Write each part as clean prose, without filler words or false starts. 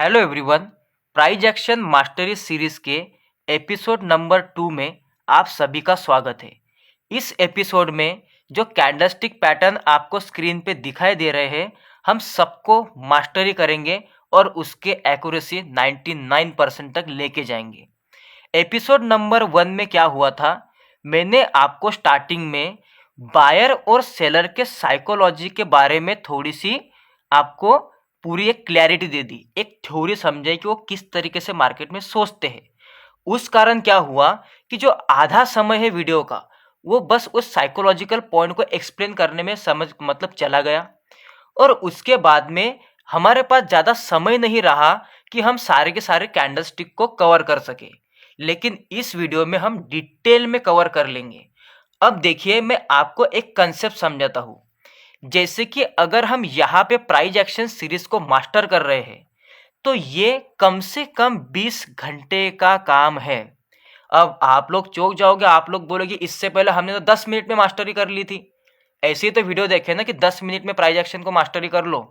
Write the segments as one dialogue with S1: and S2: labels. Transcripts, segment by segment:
S1: Hello everyone. Price action mastery series के episode number 2 में आप सभी का स्वागत है। इस एपिसोड में जो कैंडलस्टिक पैटर्न आपको स्क्रीन पे दिखाई दे रहे हैं, हम सबको मास्टरी करेंगे और उसके एक्यूरेसी 99% तक लेके जाएंगे। एपिसोड नंबर 1 में क्या हुआ था, मैंने आपको स्टार्टिंग में बायर और सेलर के साइकोलॉजी के बारे में थोड़ी सी आपको पूरी एक क्लैरिटी दे दी, एक थ्योरी समझाई कि वो किस तरीके से मार्केट में सोचते हैं। उस कारण क्या हुआ कि जो आधा समय है वीडियो का, वो बस उस साइकोलॉजिकल पॉइंट को एक्सप्लेन करने में समझ चला गया। और उसके बाद में हमारे पास ज़्यादा समय नहीं रहा कि हम सारे के सारे कैंडलस्टिक को कवर कर सके, लेकिन इस वीडियो में हम डिटेल में कवर कर लेंगे। अब देखिए, मैं आपको एक कंसेप्ट समझाता हूँ। जैसे कि अगर हम यहाँ पे प्राइज एक्शन सीरीज को मास्टर कर रहे हैं, तो ये कम से कम 20 घंटे का काम है। अब आप लोग चौंक जाओगे, आप लोग बोलोगे इससे पहले हमने तो 10 मिनट में मास्टरी कर ली थी। ऐसे ही तो वीडियो देखे ना कि 10 मिनट में प्राइज एक्शन को मास्टरी कर लो।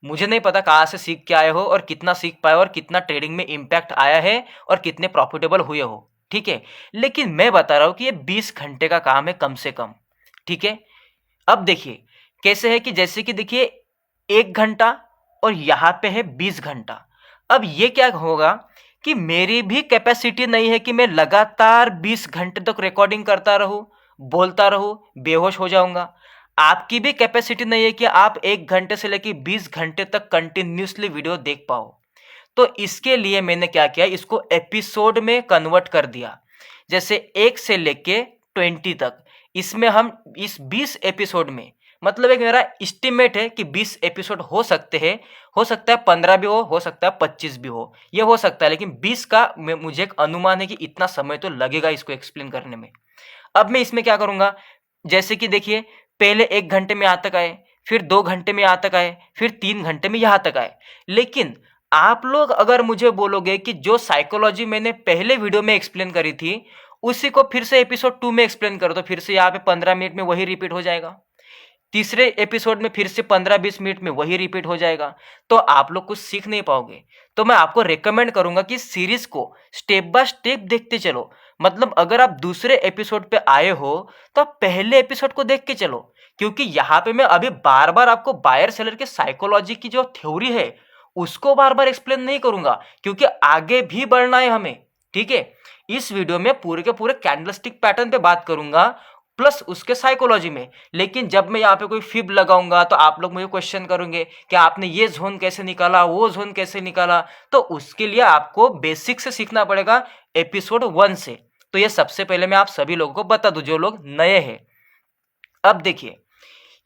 S1: मुझे नहीं पता कहाँ से सीख के आए हो और कितना सीख पाए और कितना ट्रेडिंग में इम्पैक्ट आया है और कितने प्रॉफिटेबल हुए हो, ठीक है। लेकिन मैं बता रहा हूँ कि ये 20 घंटे का काम है कम से कम, ठीक है। अब देखिए कैसे है कि जैसे कि देखिए 1 घंटा और यहाँ पे है 20 घंटा। अब ये क्या होगा कि मेरी भी कैपेसिटी नहीं है कि मैं लगातार 20 घंटे तक रिकॉर्डिंग करता रहूं, बोलता रहूं, बेहोश हो जाऊंगा। आपकी भी कैपेसिटी नहीं है कि आप 1 घंटे से लेकर 20 घंटे तक कंटिन्यूसली वीडियो देख पाओ। तो इसके लिए मैंने क्या किया, इसको एपिसोड में कन्वर्ट कर दिया। जैसे 1 से लेके 20 तक, इसमें हम इस 20 एपिसोड में, मतलब एक मेरा एस्टिमेट है कि 20 एपिसोड हो सकते हैं। हो सकता है 15 भी हो सकता है 25 भी हो, ये हो सकता है, लेकिन 20 का मुझे एक अनुमान है कि इतना समय तो लगेगा इसको एक्सप्लेन करने में। अब मैं इसमें क्या करूंगा, जैसे कि देखिए पहले 1 घंटे में यहाँ तक आए, फिर 2 घंटे में यहाँ तक आए, फिर 3 घंटे में यहाँ तक आए। लेकिन आप लोग अगर मुझे बोलोगे कि जो साइकोलॉजी मैंने पहले वीडियो में एक्सप्लेन करी थी उसी को फिर से एपिसोड 2 में एक्सप्लेन करो, तो फिर से यहाँ पे 15 मिनट में वही रिपीट हो जाएगा। तीसरे एपिसोड में फिर से 15-20 मिनट में वही रिपीट हो जाएगा, तो आप लोग कुछ सीख नहीं पाओगे। तो मैं आपको रेकमेंड करूंगा कि सीरीज को स्टेप बाय स्टेप देखते चलो। मतलब अगर आप दूसरे एपिसोड पे आए हो तो आप पहले एपिसोड को देख के चलो, क्योंकि यहाँ पे मैं अभी बार बार आपको बायर सेलर के साइकोलॉजी की जो थ्योरी है उसको बार बार एक्सप्लेन नहीं करूंगा, क्योंकि आगे भी बढ़ना है हमें, ठीक है। इस वीडियो में पूरे के पूरे कैंडलस्टिक पैटर्न पे बात करूंगा प्लस उसके साइकोलॉजी में। लेकिन जब मैं यहाँ पे कोई फिब लगाऊंगा तो आप लोग मुझे क्वेश्चन करेंगे कि आपने ये जोन कैसे निकाला, वो जोन कैसे निकाला। तो उसके लिए आपको बेसिक से सीखना पड़ेगा, एपिसोड 1 से। तो ये सबसे पहले मैं आप सभी लोगों को बता दूं जो लोग नए हैं। अब देखिए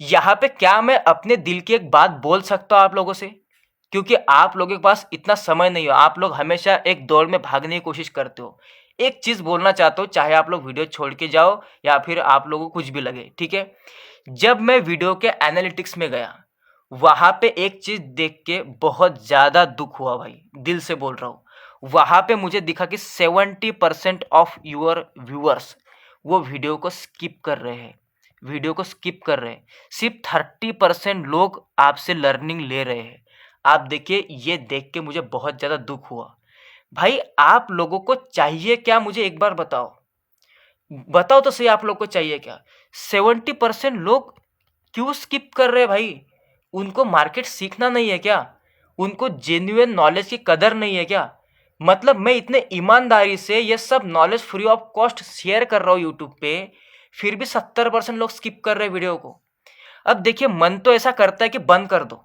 S1: यहाँ पे क्या मैं अपने दिल की एक बात बोल सकता हूँ आप लोगों से, क्योंकि आप लोगों के पास इतना समय नहीं हो, आप लोग हमेशा एक दौड़ में भागने की कोशिश करते हो। एक चीज बोलना चाहता हूँ, चाहे आप लोग वीडियो छोड़ के जाओ या फिर आप लोगों को कुछ भी लगे, ठीक है। जब मैं वीडियो के एनालिटिक्स में गया, वहां पे एक चीज देख के बहुत ज्यादा दुख हुआ भाई, दिल से बोल रहा हूँ। वहां पे मुझे दिखा कि 70% ऑफ यूअर व्यूअर्स वो वीडियो को स्किप कर रहे हैं, वीडियो को स्किप कर रहे हैं। सिर्फ 30% लोग आपसे लर्निंग ले रहे हैं। आप देखिए, ये देख के मुझे बहुत ज़्यादा दुख हुआ। भाई आप लोगों को चाहिए क्या, मुझे एक बार बताओ, बताओ तो सही, आप लोग को चाहिए क्या? 70% लोग क्यों स्किप कर रहे हैं भाई? उनको मार्केट सीखना नहीं है क्या? उनको जेन्युइन नॉलेज की कदर नहीं है क्या? मतलब मैं इतने ईमानदारी से ये सब knowledge free of cost share कर रहा हूँ यूट्यूब पे, फिर भी 70% लोग स्किप कर रहे हैं वीडियो को। अब देखिए, मन तो ऐसा करता है कि बंद कर दो,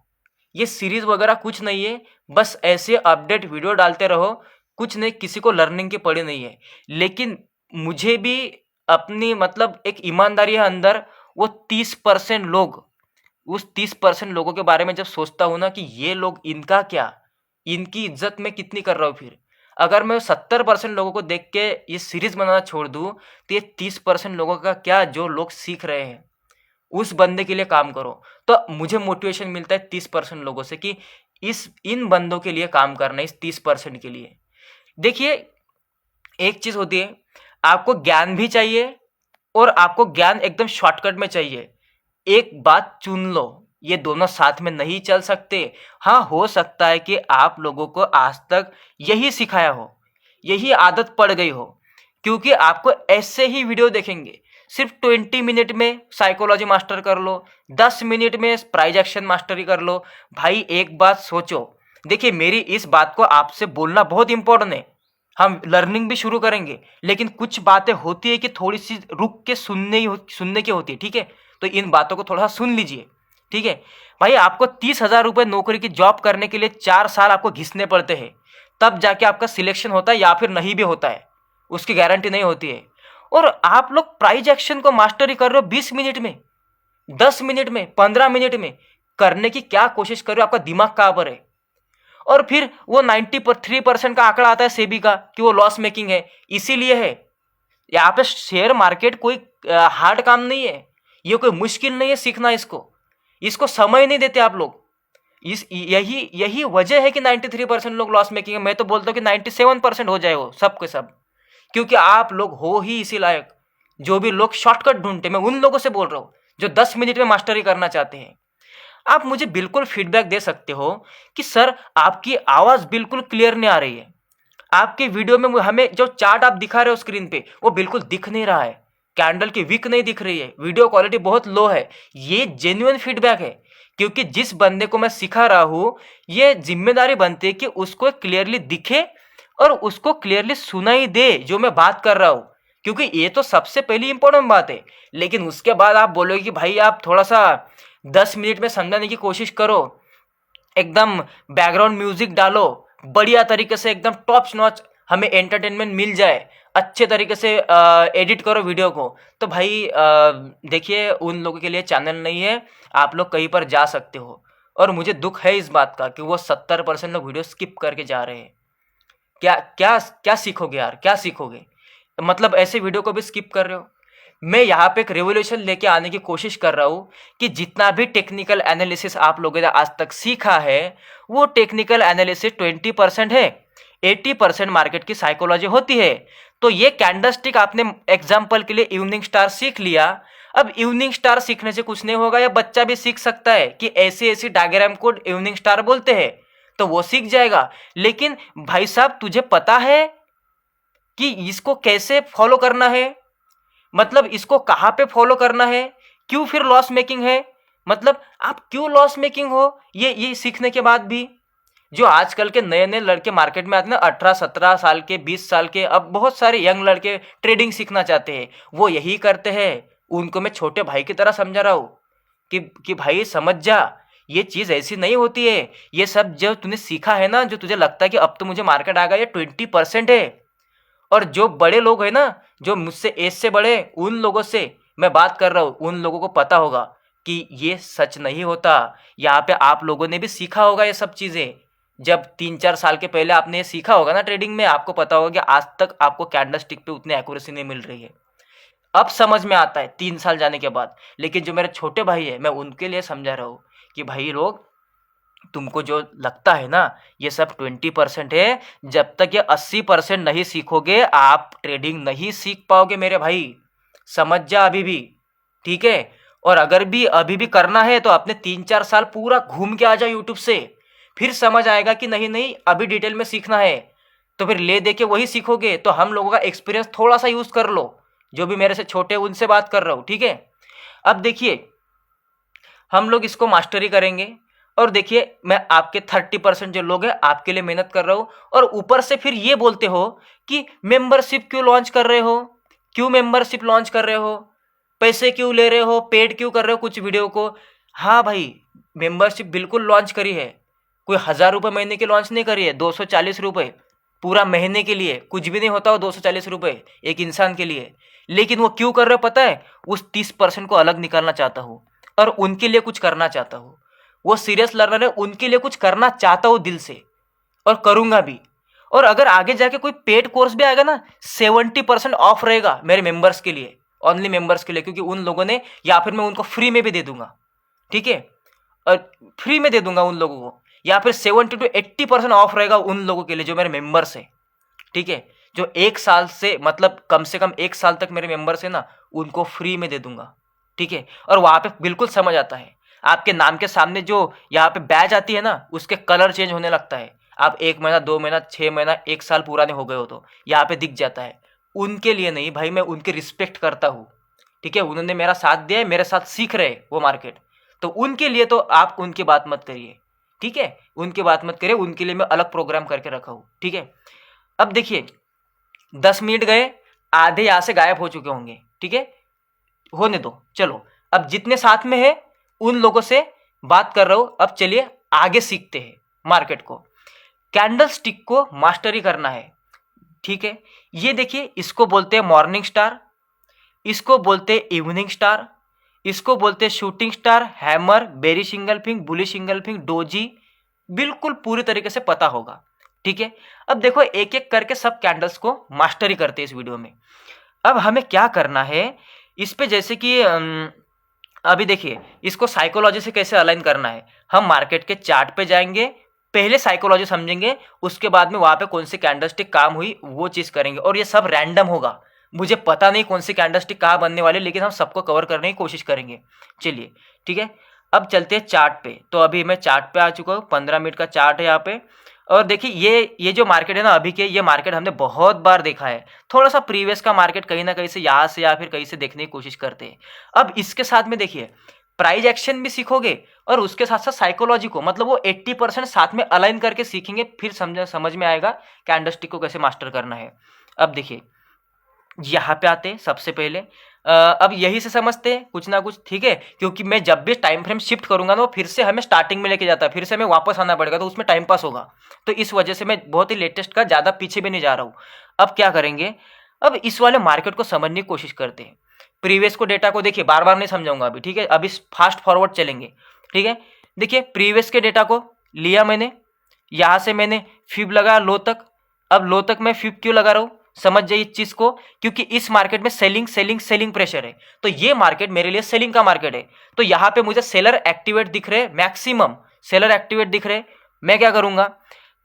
S1: ये सीरीज वगैरह कुछ नहीं है, बस ऐसे अपडेट वीडियो डालते रहो, कुछ नहीं, किसी को लर्निंग की पड़ी नहीं है। लेकिन मुझे भी अपनी एक ईमानदारी है अंदर। वो 30% लोग, उस 30% लोगों के बारे में जब सोचता हूँ ना कि ये लोग, इनका क्या, इनकी इज्जत मैं कितनी कर रहा हूँ। फिर अगर मैं 70% लोगों को देख के ये सीरीज बनाना छोड़ दूँ तो ये 30% लोगों का क्या, जो लोग सीख रहे हैं उस बंदे के लिए काम करो। तो मुझे मोटिवेशन मिलता है 30% लोगों से कि इन बंदों के लिए काम करना है, इस 30% के लिए। देखिए एक चीज होती है, आपको ज्ञान भी चाहिए और आपको ज्ञान एकदम शॉर्टकट में चाहिए। एक बात चुन लो, ये दोनों साथ में नहीं चल सकते। हाँ, हो सकता है कि आप लोगों को आज तक यही सिखाया हो, यही आदत पड़ गई हो, क्योंकि आपको ऐसे ही वीडियो देखेंगे। सिर्फ 20 मिनट में साइकोलॉजी मास्टर कर लो, 10 मिनट में प्राइज एक्शन मास्टरी कर लो। भाई एक बात सोचो, देखिए मेरी इस बात को आपसे बोलना बहुत इंपॉर्टेंट है। हम लर्निंग भी शुरू करेंगे, लेकिन कुछ बातें होती है कि थोड़ी सी रुक के सुनने की होती है, ठीक है। तो इन बातों को थोड़ा सा सुन लीजिए, ठीक है। भाई आपको 30,000 रुपये नौकरी की जॉब करने के लिए 4 साल आपको घिसने पड़ते हैं, तब जाके आपका सिलेक्शन होता है, या फिर नहीं भी होता है, उसकी गारंटी नहीं होती है। और आप लोग प्राइज एक्शन को मास्टरी कर रहे हो 20 मिनट में, 10 मिनट में, 15 मिनट में करने की क्या कोशिश कर रहे हो? आपका दिमाग कहाँ पर है? और फिर वो 93% का आंकड़ा आता है सेबी का कि वो लॉस मेकिंग है। इसीलिए है, यहाँ पे शेयर मार्केट कोई हार्ड काम नहीं है, ये कोई मुश्किल नहीं है सीखना। इसको समय नहीं देते आप लोग। यही वजह है कि 93% लोग लॉस मेकिंग है। मैं तो बोलता हूँ कि 97% हो जाए वो सब के सब, क्योंकि आप लोग हो ही इसी लायक। जो भी लोग शॉर्टकट ढूंढते, मैं उन लोगों से बोल रहा हूँ जो 10 मिनट में मास्टरी करना चाहते हैं। आप मुझे बिल्कुल फीडबैक दे सकते हो कि सर आपकी आवाज़ बिल्कुल क्लियर नहीं आ रही है, आपके वीडियो में हमें जो चार्ट आप दिखा रहे हो स्क्रीन पे वो बिल्कुल दिख नहीं रहा है, कैंडल की विक नहीं दिख रही है, वीडियो क्वालिटी बहुत लो है। ये जेन्युइन फीडबैक है, क्योंकि जिस बंदे को मैं सिखा रहा हूं, ये जिम्मेदारी बनती है कि उसको क्लियरली दिखे और उसको क्लियरली सुनाई दे जो मैं बात कर रहा हूं, क्योंकि ये तो सबसे पहली इंपॉर्टेंट बात है। लेकिन उसके बाद आप बोलोगे कि भाई आप थोड़ा सा 10 मिनट में समझाने की कोशिश करो, एकदम बैकग्राउंड म्यूजिक डालो, बढ़िया तरीके से एकदम टॉप नॉच हमें एंटरटेनमेंट मिल जाए, अच्छे तरीके से एडिट करो वीडियो को। तो भाई देखिए उन लोगों के लिए चैनल नहीं है, आप लोग कहीं पर जा सकते हो। और मुझे दुख है इस बात का कि वो 70% लोग वीडियो स्किप करके जा रहे हैं। क्या क्या क्या सीखोगे यार, क्या सीखोगे? मतलब ऐसे वीडियो को भी स्किप कर रहे हो। मैं यहाँ पे एक रेवोल्यूशन लेके आने की कोशिश कर रहा हूँ कि जितना भी टेक्निकल एनालिसिस आप लोगों ने आज तक सीखा है, वो टेक्निकल एनालिसिस 20% है, 80% मार्केट की साइकोलॉजी होती है। तो ये कैंडलस्टिक आपने एग्जाम्पल के लिए इवनिंग स्टार सीख लिया। अब इवनिंग स्टार सीखने से कुछ नहीं होगा, या बच्चा भी सीख सकता है कि ऐसी ऐसी डायग्राम को इवनिंग स्टार बोलते हैं, तो वो सीख जाएगा। लेकिन भाई साहब तुझे पता है कि इसको कैसे फॉलो करना है, मतलब इसको कहाँ पे फॉलो करना है, क्यों फिर लॉस मेकिंग है, मतलब आप क्यों लॉस मेकिंग हो, ये सीखने के बाद भी। जो आजकल के नए नए लड़के मार्केट में आते हैं ना, 18-17 साल के, 20 साल के, अब बहुत सारे यंग लड़के ट्रेडिंग सीखना चाहते हैं, वो यही करते हैं। उनको मैं छोटे भाई की तरह समझा रहा हूँ कि भाई समझ जा, ये चीज़ ऐसी नहीं होती है। ये सब जो तूने सीखा है ना, जो तुझे लगता है कि अब तो मुझे मार्केट आ गया, ये 20% है। और जो बड़े लोग हैं ना, जो मुझसे एज से बड़े, उन लोगों से मैं बात कर रहा हूँ, उन लोगों को पता होगा कि ये सच नहीं होता। यहाँ पे आप लोगों ने भी सीखा होगा ये सब चीज़ें, जब 3-4 साल के पहले आपने ये सीखा होगा ना ट्रेडिंग में, आपको पता होगा कि आज तक आपको कैंडलस्टिक पे उतनी एक्यूरेसी नहीं मिल रही है। अब समझ में आता है 3 साल जाने के बाद। लेकिन जो मेरे छोटे भाई है, मैं उनके लिए समझा रहा हूँ कि भाई लोग, तुमको जो लगता है ना ये सब 20% है, जब तक ये 80% नहीं सीखोगे आप ट्रेडिंग नहीं सीख पाओगे मेरे भाई, समझ जा अभी भी, ठीक है। और अगर भी अभी भी करना है तो अपने 3-4 साल पूरा घूम के आ जाओ यूट्यूब से, फिर समझ आएगा कि नहीं नहीं अभी डिटेल में सीखना है, तो फिर ले दे के वही सीखोगे। तो हम लोगों का एक्सपीरियंस थोड़ा सा यूज़ कर लो, जो भी मेरे से छोटे उनसे बात कर रहा हूँ, ठीक है। अब देखिए हम लोग इसको मास्टरी करेंगे, और देखिए मैं आपके 30% जो लोग हैं आपके लिए मेहनत कर रहा हूँ, और ऊपर से फिर ये बोलते हो कि मेंबरशिप क्यों लॉन्च कर रहे हो, क्यों मेंबरशिप लॉन्च कर रहे हो, पैसे क्यों ले रहे हो, पेड क्यों कर रहे हो कुछ वीडियो को। हाँ भाई, मेंबरशिप बिल्कुल लॉन्च करी है, कोई 1,000 रुपये महीने की लॉन्च नहीं करी है, 240 रुपये पूरा महीने के लिए, कुछ भी नहीं होता हो 240 रुपये एक इंसान के लिए। लेकिन वो क्यों कर रहे हो पता है? उस 30% को अलग निकालना चाहता हूँ और उनके लिए कुछ करना चाहता हूँ। वो सीरियस लर्नर है, उनके लिए कुछ करना चाहता हूँ दिल से, और करूँगा भी। और अगर आगे जाके कोई पेड कोर्स भी आएगा ना, 70% ऑफ रहेगा मेरे मेंबर्स के लिए, ओनली मेंबर्स के लिए, क्योंकि उन लोगों ने, या फिर मैं उनको फ्री में भी दे दूंगा, ठीक है। और फ्री में दे दूंगा उन लोगों को, या फिर 70-80% ऑफ रहेगा उन लोगों के लिए जो मेरे मेंबर्स हैं, ठीक है। जो 1 साल से, मतलब कम से कम 1 साल तक मेरे मेंबर्स हैं ना, उनको फ्री में दे दूंगा, ठीक है। और वहाँ पे बिल्कुल समझ आता है। आपके नाम के सामने जो यहाँ पे बैज आती है ना, उसके कलर चेंज होने लगता है। आप 1 महीना, 2 महीना, 6 महीना, 1 साल पुराने हो गए हो तो यहाँ पे दिख जाता है। उनके लिए नहीं भाई, मैं उनकी रिस्पेक्ट करता हूँ, ठीक है। उन्होंने मेरा साथ दिया है, मेरे साथ सीख रहे वो मार्केट, तो उनके लिए तो आप उनकी बात मत करिए, ठीक है। उनकी बात मत करिए, उनके लिए मैं अलग प्रोग्राम करके रखा हूँ, ठीक है। अब देखिए 10 मिनट गए, आधे यहाँ से गायब हो चुके होंगे, ठीक है। होने दो, चलो अब जितने साथ में है उन लोगों से बात कर रहा हूँ। अब चलिए आगे सीखते हैं मार्केट को। कैंडल स्टिक को मास्टरी करना है, ठीक है। ये देखिए, इसको बोलते हैं मॉर्निंग स्टार, इसको बोलते हैं इवनिंग स्टार, इसको बोलते हैं शूटिंग स्टार, हैमर, बेरी सिंगल फिंग, बुली सिंगल फिंग, डोजी, बिल्कुल पूरी तरीके से पता होगा, ठीक है। अब देखो एक एक करके सब कैंडल्स को मास्टरी करते हैं इस वीडियो में। अब हमें क्या करना है इस पे, जैसे कि अभी देखिए इसको साइकोलॉजी से कैसे अलाइन करना है। हम मार्केट के चार्ट पे जाएंगे, पहले साइकोलॉजी समझेंगे, उसके बाद में वहां पे कौन सी कैंडलस्टिक काम हुई वो चीज करेंगे। और ये सब रैंडम होगा, मुझे पता नहीं कौन सी कैंडलस्टिक कहाँ बनने वाली, लेकिन हम सबको कवर करने की कोशिश करेंगे। चलिए ठीक है, अब चलते हैं चार्ट पे। तो अभी मैं चार्ट पे आ चुका हूँ, 15 मिनट का चार्ट है यहाँ पे। और देखिए ये जो मार्केट है ना अभी के, ये मार्केट हमने बहुत बार देखा है। थोड़ा सा प्रीवियस का मार्केट कहीं ना कहीं से यहाँ से या फिर कहीं से देखने की कोशिश करते हैं। अब इसके साथ में देखिए प्राइस एक्शन भी सीखोगे और उसके साथ साथ साइकोलॉजी को, मतलब वो 80% साथ में अलाइन करके सीखेंगे, फिर समझ में आएगा कैंडलस्टिक को कैसे मास्टर करना है। अब देखिए यहाँ पे आते हैं सबसे पहले, अब यही से समझते हैं कुछ ना कुछ, ठीक है। क्योंकि मैं जब भी टाइम फ्रेम शिफ्ट करूंगा ना वो फिर से हमें स्टार्टिंग में लेके जाता है, फिर से हमें वापस आना पड़ेगा, तो उसमें टाइम पास होगा। तो इस वजह से मैं बहुत ही लेटेस्ट का ज़्यादा पीछे भी नहीं जा रहा हूँ। अब क्या करेंगे, अब इस वाले मार्केट को समझने की कोशिश करते हैं। प्रीवियस को डेटा को देखिए, बार बार नहीं समझाऊंगा अभी, ठीक है। अभी फास्ट फॉरवर्ड चलेंगे, ठीक है। देखिए प्रीवियस के डेटा को लिया मैंने, यहाँ से मैंने फिब लगाया लो तक। अब लो तक मैं फिब क्यों लगा रहा हूँ, समझ जाइए इस चीज को, क्योंकि इस मार्केट में सेलिंग सेलिंग सेलिंग प्रेशर है। तो ये मार्केट मेरे लिए सेलिंग का मार्केट है। तो यहाँ पे मुझे सेलर एक्टिवेट दिख रहे, मैक्सिमम सेलर एक्टिवेट दिख रहे। मैं क्या करूंगा,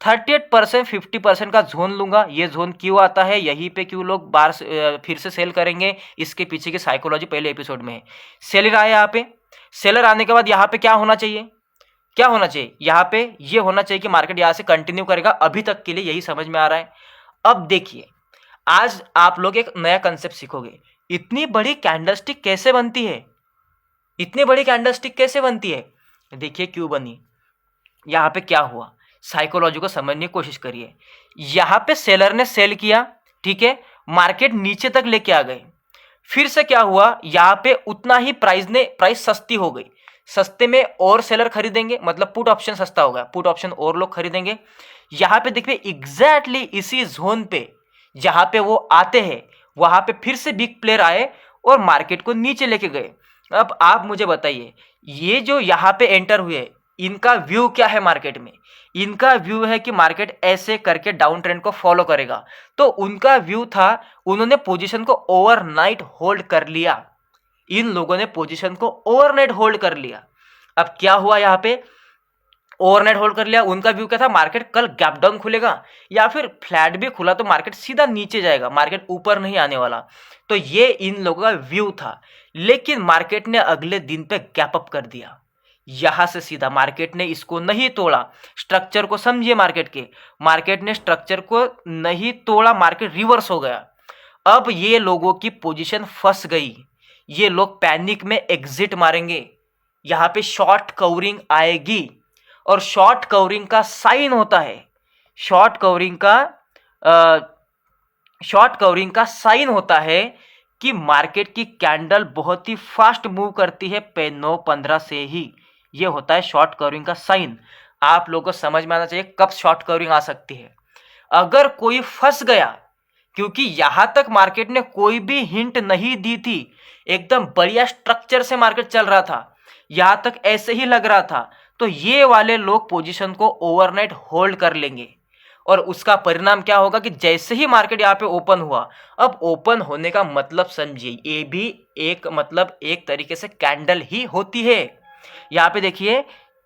S1: 38% 50% का जोन लूंगा। ये जोन क्यों आता है, यहीं पे क्यों लोग बार फिर से सेल करेंगे, इसके पीछे की साइकोलॉजी पहले एपिसोड में है। सेलर आया यहाँ पे, सेलर आने के बाद यहाँ पे क्या होना चाहिए, क्या होना चाहिए, यहाँ पे ये होना चाहिए कि मार्केट यहाँ से कंटिन्यू करेगा। अभी तक के लिए यही समझ में आ रहा है। अब देखिए आज आप लोग एक नया कंसेप्ट सीखोगे। इतनी बड़ी कैंडलस्टिक कैसे बनती है, इतनी बड़ी कैंडलस्टिक कैसे बनती है, देखिए क्यों बनी, यहाँ पे क्या हुआ, साइकोलॉजी को समझने की कोशिश करिए। यहाँ पे सेलर ने सेल किया, ठीक है, मार्केट नीचे तक लेके आ गए। फिर से क्या हुआ, यहाँ पे उतना ही प्राइस सस्ती हो गई। सस्ते में और सेलर खरीदेंगे, मतलब पुट ऑप्शन सस्ता होगा, पुट ऑप्शन और लोग खरीदेंगे। यहाँ पे देखिए एग्जैक्टली इसी जोन पे जहां पे वो आते हैं वहां पे फिर से बिग प्लेयर आए और मार्केट को नीचे लेके गए। अब आप मुझे बताइए, ये जो यहाँ पे एंटर हुए इनका व्यू क्या है मार्केट में, इनका व्यू है कि मार्केट ऐसे करके डाउन ट्रेंड को फॉलो करेगा। तो उनका व्यू था, उन्होंने पोजीशन को ओवरनाइट होल्ड कर लिया। इन लोगों ने पोजीशन को ओवरनाइट होल्ड कर लिया। अब क्या हुआ, यहाँ पे ओवरनाइट होल्ड कर लिया। उनका व्यू क्या था, मार्केट कल गैप डाउन खुलेगा या फिर फ्लैट भी खुला तो मार्केट सीधा नीचे जाएगा, मार्केट ऊपर नहीं आने वाला। तो ये इन लोगों का व्यू था। लेकिन मार्केट ने अगले दिन पे गैप अप कर दिया, यहां से सीधा मार्केट ने इसको नहीं तोड़ा। स्ट्रक्चर को समझिए, मार्केट ने स्ट्रक्चर को नहीं तोड़ा, मार्केट रिवर्स हो गया। अब ये लोगों की पोजीशन फंस गई, ये लोग पैनिक में एग्जिट मारेंगे। यहां पे शॉर्ट कवरिंग आएगी और शॉर्ट कवरिंग का साइन होता है, शॉर्ट कवरिंग का साइन होता है कि मार्केट की कैंडल बहुत ही फास्ट मूव करती है 9:15 से ही। ये होता है शॉर्ट कवरिंग का साइन। आप लोगों को समझ में आना चाहिए कब शॉर्ट कवरिंग आ सकती है। अगर कोई फंस गया, क्योंकि यहां तक मार्केट ने कोई भी हिंट नहीं दी थी, एकदम बढ़िया स्ट्रक्चर से मार्केट चल रहा था, यहां तक ऐसे ही लग रहा था, तो ये वाले लोग पोजीशन को ओवरनाइट होल्ड कर लेंगे। और उसका परिणाम क्या होगा कि जैसे ही मार्केट यहाँ पे ओपन हुआ, अब ओपन होने का मतलब समझिए, ये भी एक मतलब एक तरीके से कैंडल ही होती है। यहाँ पे देखिए,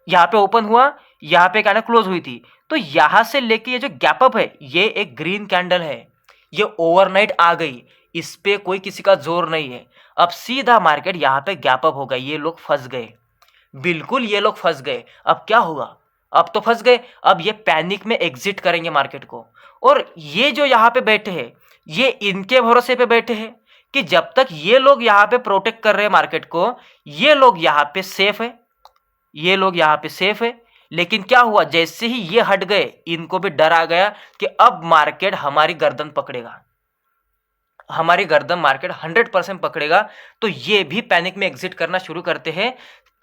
S1: यहाँ पे ओपन हुआ, यहाँ पे कैंडल क्लोज हुई थी, तो यहाँ से लेके ये जो गैप अप है ये एक ग्रीन कैंडल है, ये ओवरनाइट आ गई, इस पे कोई किसी का जोर नहीं है। अब सीधा मार्केट यहाँ पे गैप अप हो गया, ये लोग फंस गए। बिल्कुल ये लोग फंस गए। अब क्या होगा? अब तो फंस गए। अब ये पैनिक में एग्जिट करेंगे मार्केट को। और ये जो यहाँ पे बैठे हैं, ये इनके भरोसे पे बैठे हैं कि जब तक ये लोग यहाँ पे प्रोटेक्ट कर रहे हैं मार्केट को, ये लोग यहाँ पे सेफ है, ये लोग यहाँ पे सेफ है। लेकिन क्या हुआ? जैसे ही ये हट गए, इनको भी डर आ गया कि अब मार्केट हमारी गर्दन पकड़ेगा, हमारी गर्दन मार्केट 100% पकड़ेगा। तो ये भी पैनिक में एग्जिट करना शुरू करते हैं।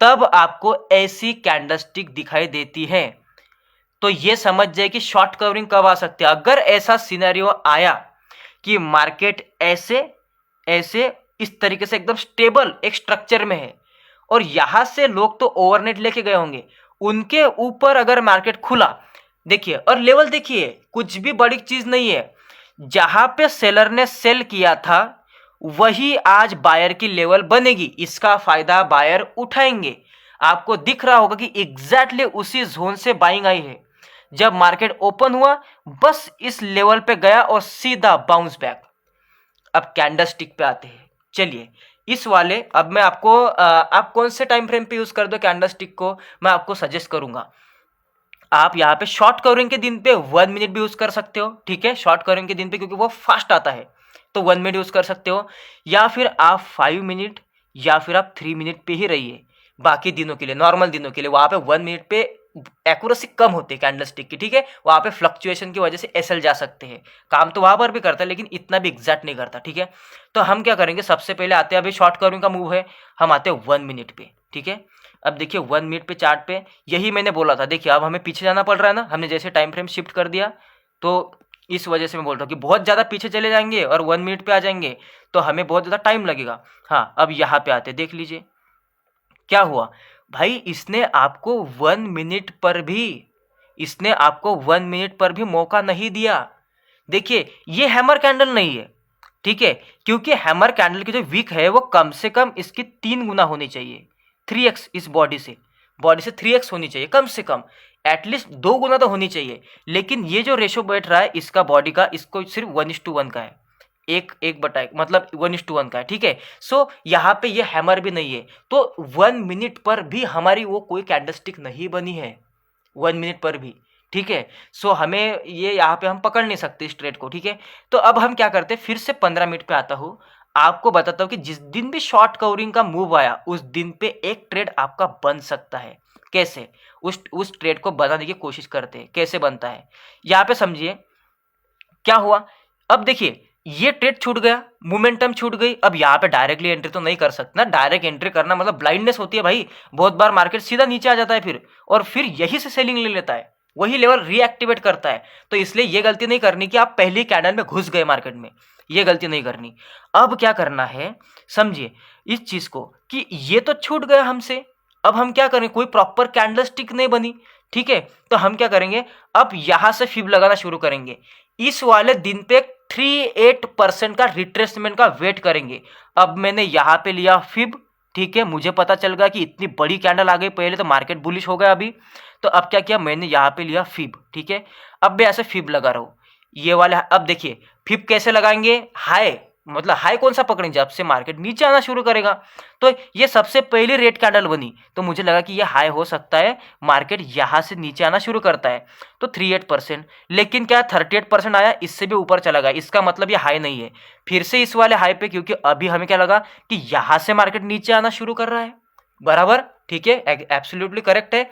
S1: तब आपको ऐसी कैंडलस्टिक दिखाई देती है। तो ये समझ जाए कि शॉर्ट कवरिंग कब आ सकती है। अगर ऐसा सिनेरियो आया कि मार्केट ऐसे ऐसे इस तरीके से एकदम स्टेबल एक स्ट्रक्चर में है, और यहां से लोग तो ओवरनेट लेके गए होंगे, उनके ऊपर अगर मार्केट खुला, देखिए, और लेवल देखिए, कुछ भी बड़ी चीज नहीं है। जहां पे सेलर ने सेल किया था, वही आज बायर की लेवल बनेगी। इसका फायदा बायर उठाएंगे। आपको दिख रहा होगा कि एग्जैक्टली उसी जोन से बाइंग आई है। जब मार्केट ओपन हुआ, बस इस लेवल पे गया और सीधा बाउंस बैक। अब कैंडलस्टिक पे आते हैं। चलिए, इस वाले, अब मैं आपको आप कौन से टाइम फ्रेम पे यूज कर दो कैंडलस्टिक को, मैं आपको सजेस्ट करूंगा। आप यहाँ पे शॉर्ट कवरिंग के दिन पे 1 मिनट भी यूज कर सकते हो, ठीक है, शॉर्ट कवरिंग के दिन पे, क्योंकि वो फास्ट आता है, तो 1 मिनट यूज कर सकते हो। या फिर आप 5 मिनट या फिर आप 3 मिनट पे ही रहिए। बाकी दिनों के लिए, नॉर्मल दिनों के लिए, वहां पे 1 मिनट पे एक्यूरेसी कम होती है कैंडलस्टिक की, ठीक है। वहां पे फ्लक्चुएशन की वजह से एसएल जा सकते हैं। काम तो वहां पर भी करता है, लेकिन इतना भी एग्जैक्ट नहीं करता, ठीक है। तो हम क्या करेंगे, सबसे पहले आते हैं, अभी शॉर्ट कवरिंग का मूव है, हम आते हैं 1 मिनट पे, ठीक है। अब देखिए 1 मिनट पे चार्ट पे, यही मैंने बोला था। देखिए अब हमें पीछे जाना पड़ रहा है ना, हमने जैसे टाइम फ्रेम शिफ्ट कर दिया, तो इस वजह से मैं बोल रहा हूँ कि बहुत ज़्यादा पीछे चले जाएंगे और 1 मिनट पे आ जाएंगे तो हमें बहुत ज़्यादा टाइम लगेगा। हाँ, अब यहाँ पे आते, देख लीजिए क्या हुआ भाई। इसने आपको 1 मिनट पर भी मौका नहीं दिया। देखिए ये हैमर कैंडल नहीं है, ठीक है, क्योंकि हैमर कैंडल की जो विक है वो कम से कम इसकी 3 गुना होनी चाहिए, 3x। इस बॉडी से 3x होनी चाहिए कम से कम, एटलीस्ट 2 गुना तो होनी चाहिए। लेकिन ये जो रेशो बैठ रहा है इसका बॉडी का, इसको सिर्फ 1:1 का है, एक बटा एक, मतलब 1:1 का है, ठीक है। सो यहाँ पे ये हैमर भी नहीं है, तो 1 मिनट पर भी हमारी वो कोई कैंडलस्टिक नहीं बनी है, 1 मिनट पर भी, ठीक है। सो हमें ये यहाँ पे हम पकड़ नहीं सकते इस ट्रेड को, ठीक है। तो अब हम क्या करते हैं, फिर से 15 मिनट पे आता हूँ, आपको बताता हूँ कि जिस दिन भी शॉर्ट कवरिंग का मूव आया, उस दिन पे एक ट्रेड आपका बन सकता है। कैसे? उस ट्रेड को बनाने की कोशिश करते हैं, कैसे बनता है यहाँ पे समझिए क्या हुआ। अब देखिए ये ट्रेड छूट गया, मोमेंटम छूट गई। अब यहाँ पे डायरेक्टली एंट्री तो नहीं कर सकते ना, डायरेक्ट एंट्री करना मतलब ब्लाइंडनेस होती है भाई। बहुत बार मार्केट सीधा नीचे आ जाता है फिर, और फिर यही से सेलिंग ले लेता है, वही लेवल रीएक्टिवेट करता है। तो इसलिए ये गलती नहीं करनी कि आप पहली कैंडल में घुस गए मार्केट में, ये गलती नहीं करनी। अब क्या करना है, समझिए इस चीज को कि ये तो छूट गया हमसे, अब हम क्या करें, कोई प्रॉपर कैंडलस्टिक नहीं बनी, ठीक है। तो हम क्या करेंगे, अब यहां से फिब लगाना शुरू करेंगे। इस वाले दिन पे 38% का रिट्रेसमेंट का वेट करेंगे। अब मैंने यहां पे लिया फिब, ठीक है, मुझे पता चल गया कि इतनी बड़ी कैंडल आ गई, पहले तो मार्केट बुलिश हो गया अभी। तो अब क्या किया, मैंने यहाँ पे लिया फिब, ठीक है। अब मैं ऐसे फिब लगा रहा हूँ ये वाले। अब देखिए फिब कैसे लगाएंगे, हाई, मतलब हाई कौन सा पकड़ेंगे, जब से मार्केट नीचे आना शुरू करेगा। तो ये सबसे पहली रेड कैंडल बनी, तो मुझे लगा कि ये हाई हो सकता है, मार्केट यहाँ से नीचे आना शुरू करता है, तो 38%। लेकिन क्या 38% आया, इससे भी ऊपर चला गया, इसका मतलब ये हाई नहीं है। फिर से इस वाले हाई पे, क्योंकि अभी हमें क्या लगा कि यहाँ से मार्केट नीचे आना शुरू कर रहा है, बराबर, ठीक है, एब्सोल्युटली करेक्ट है।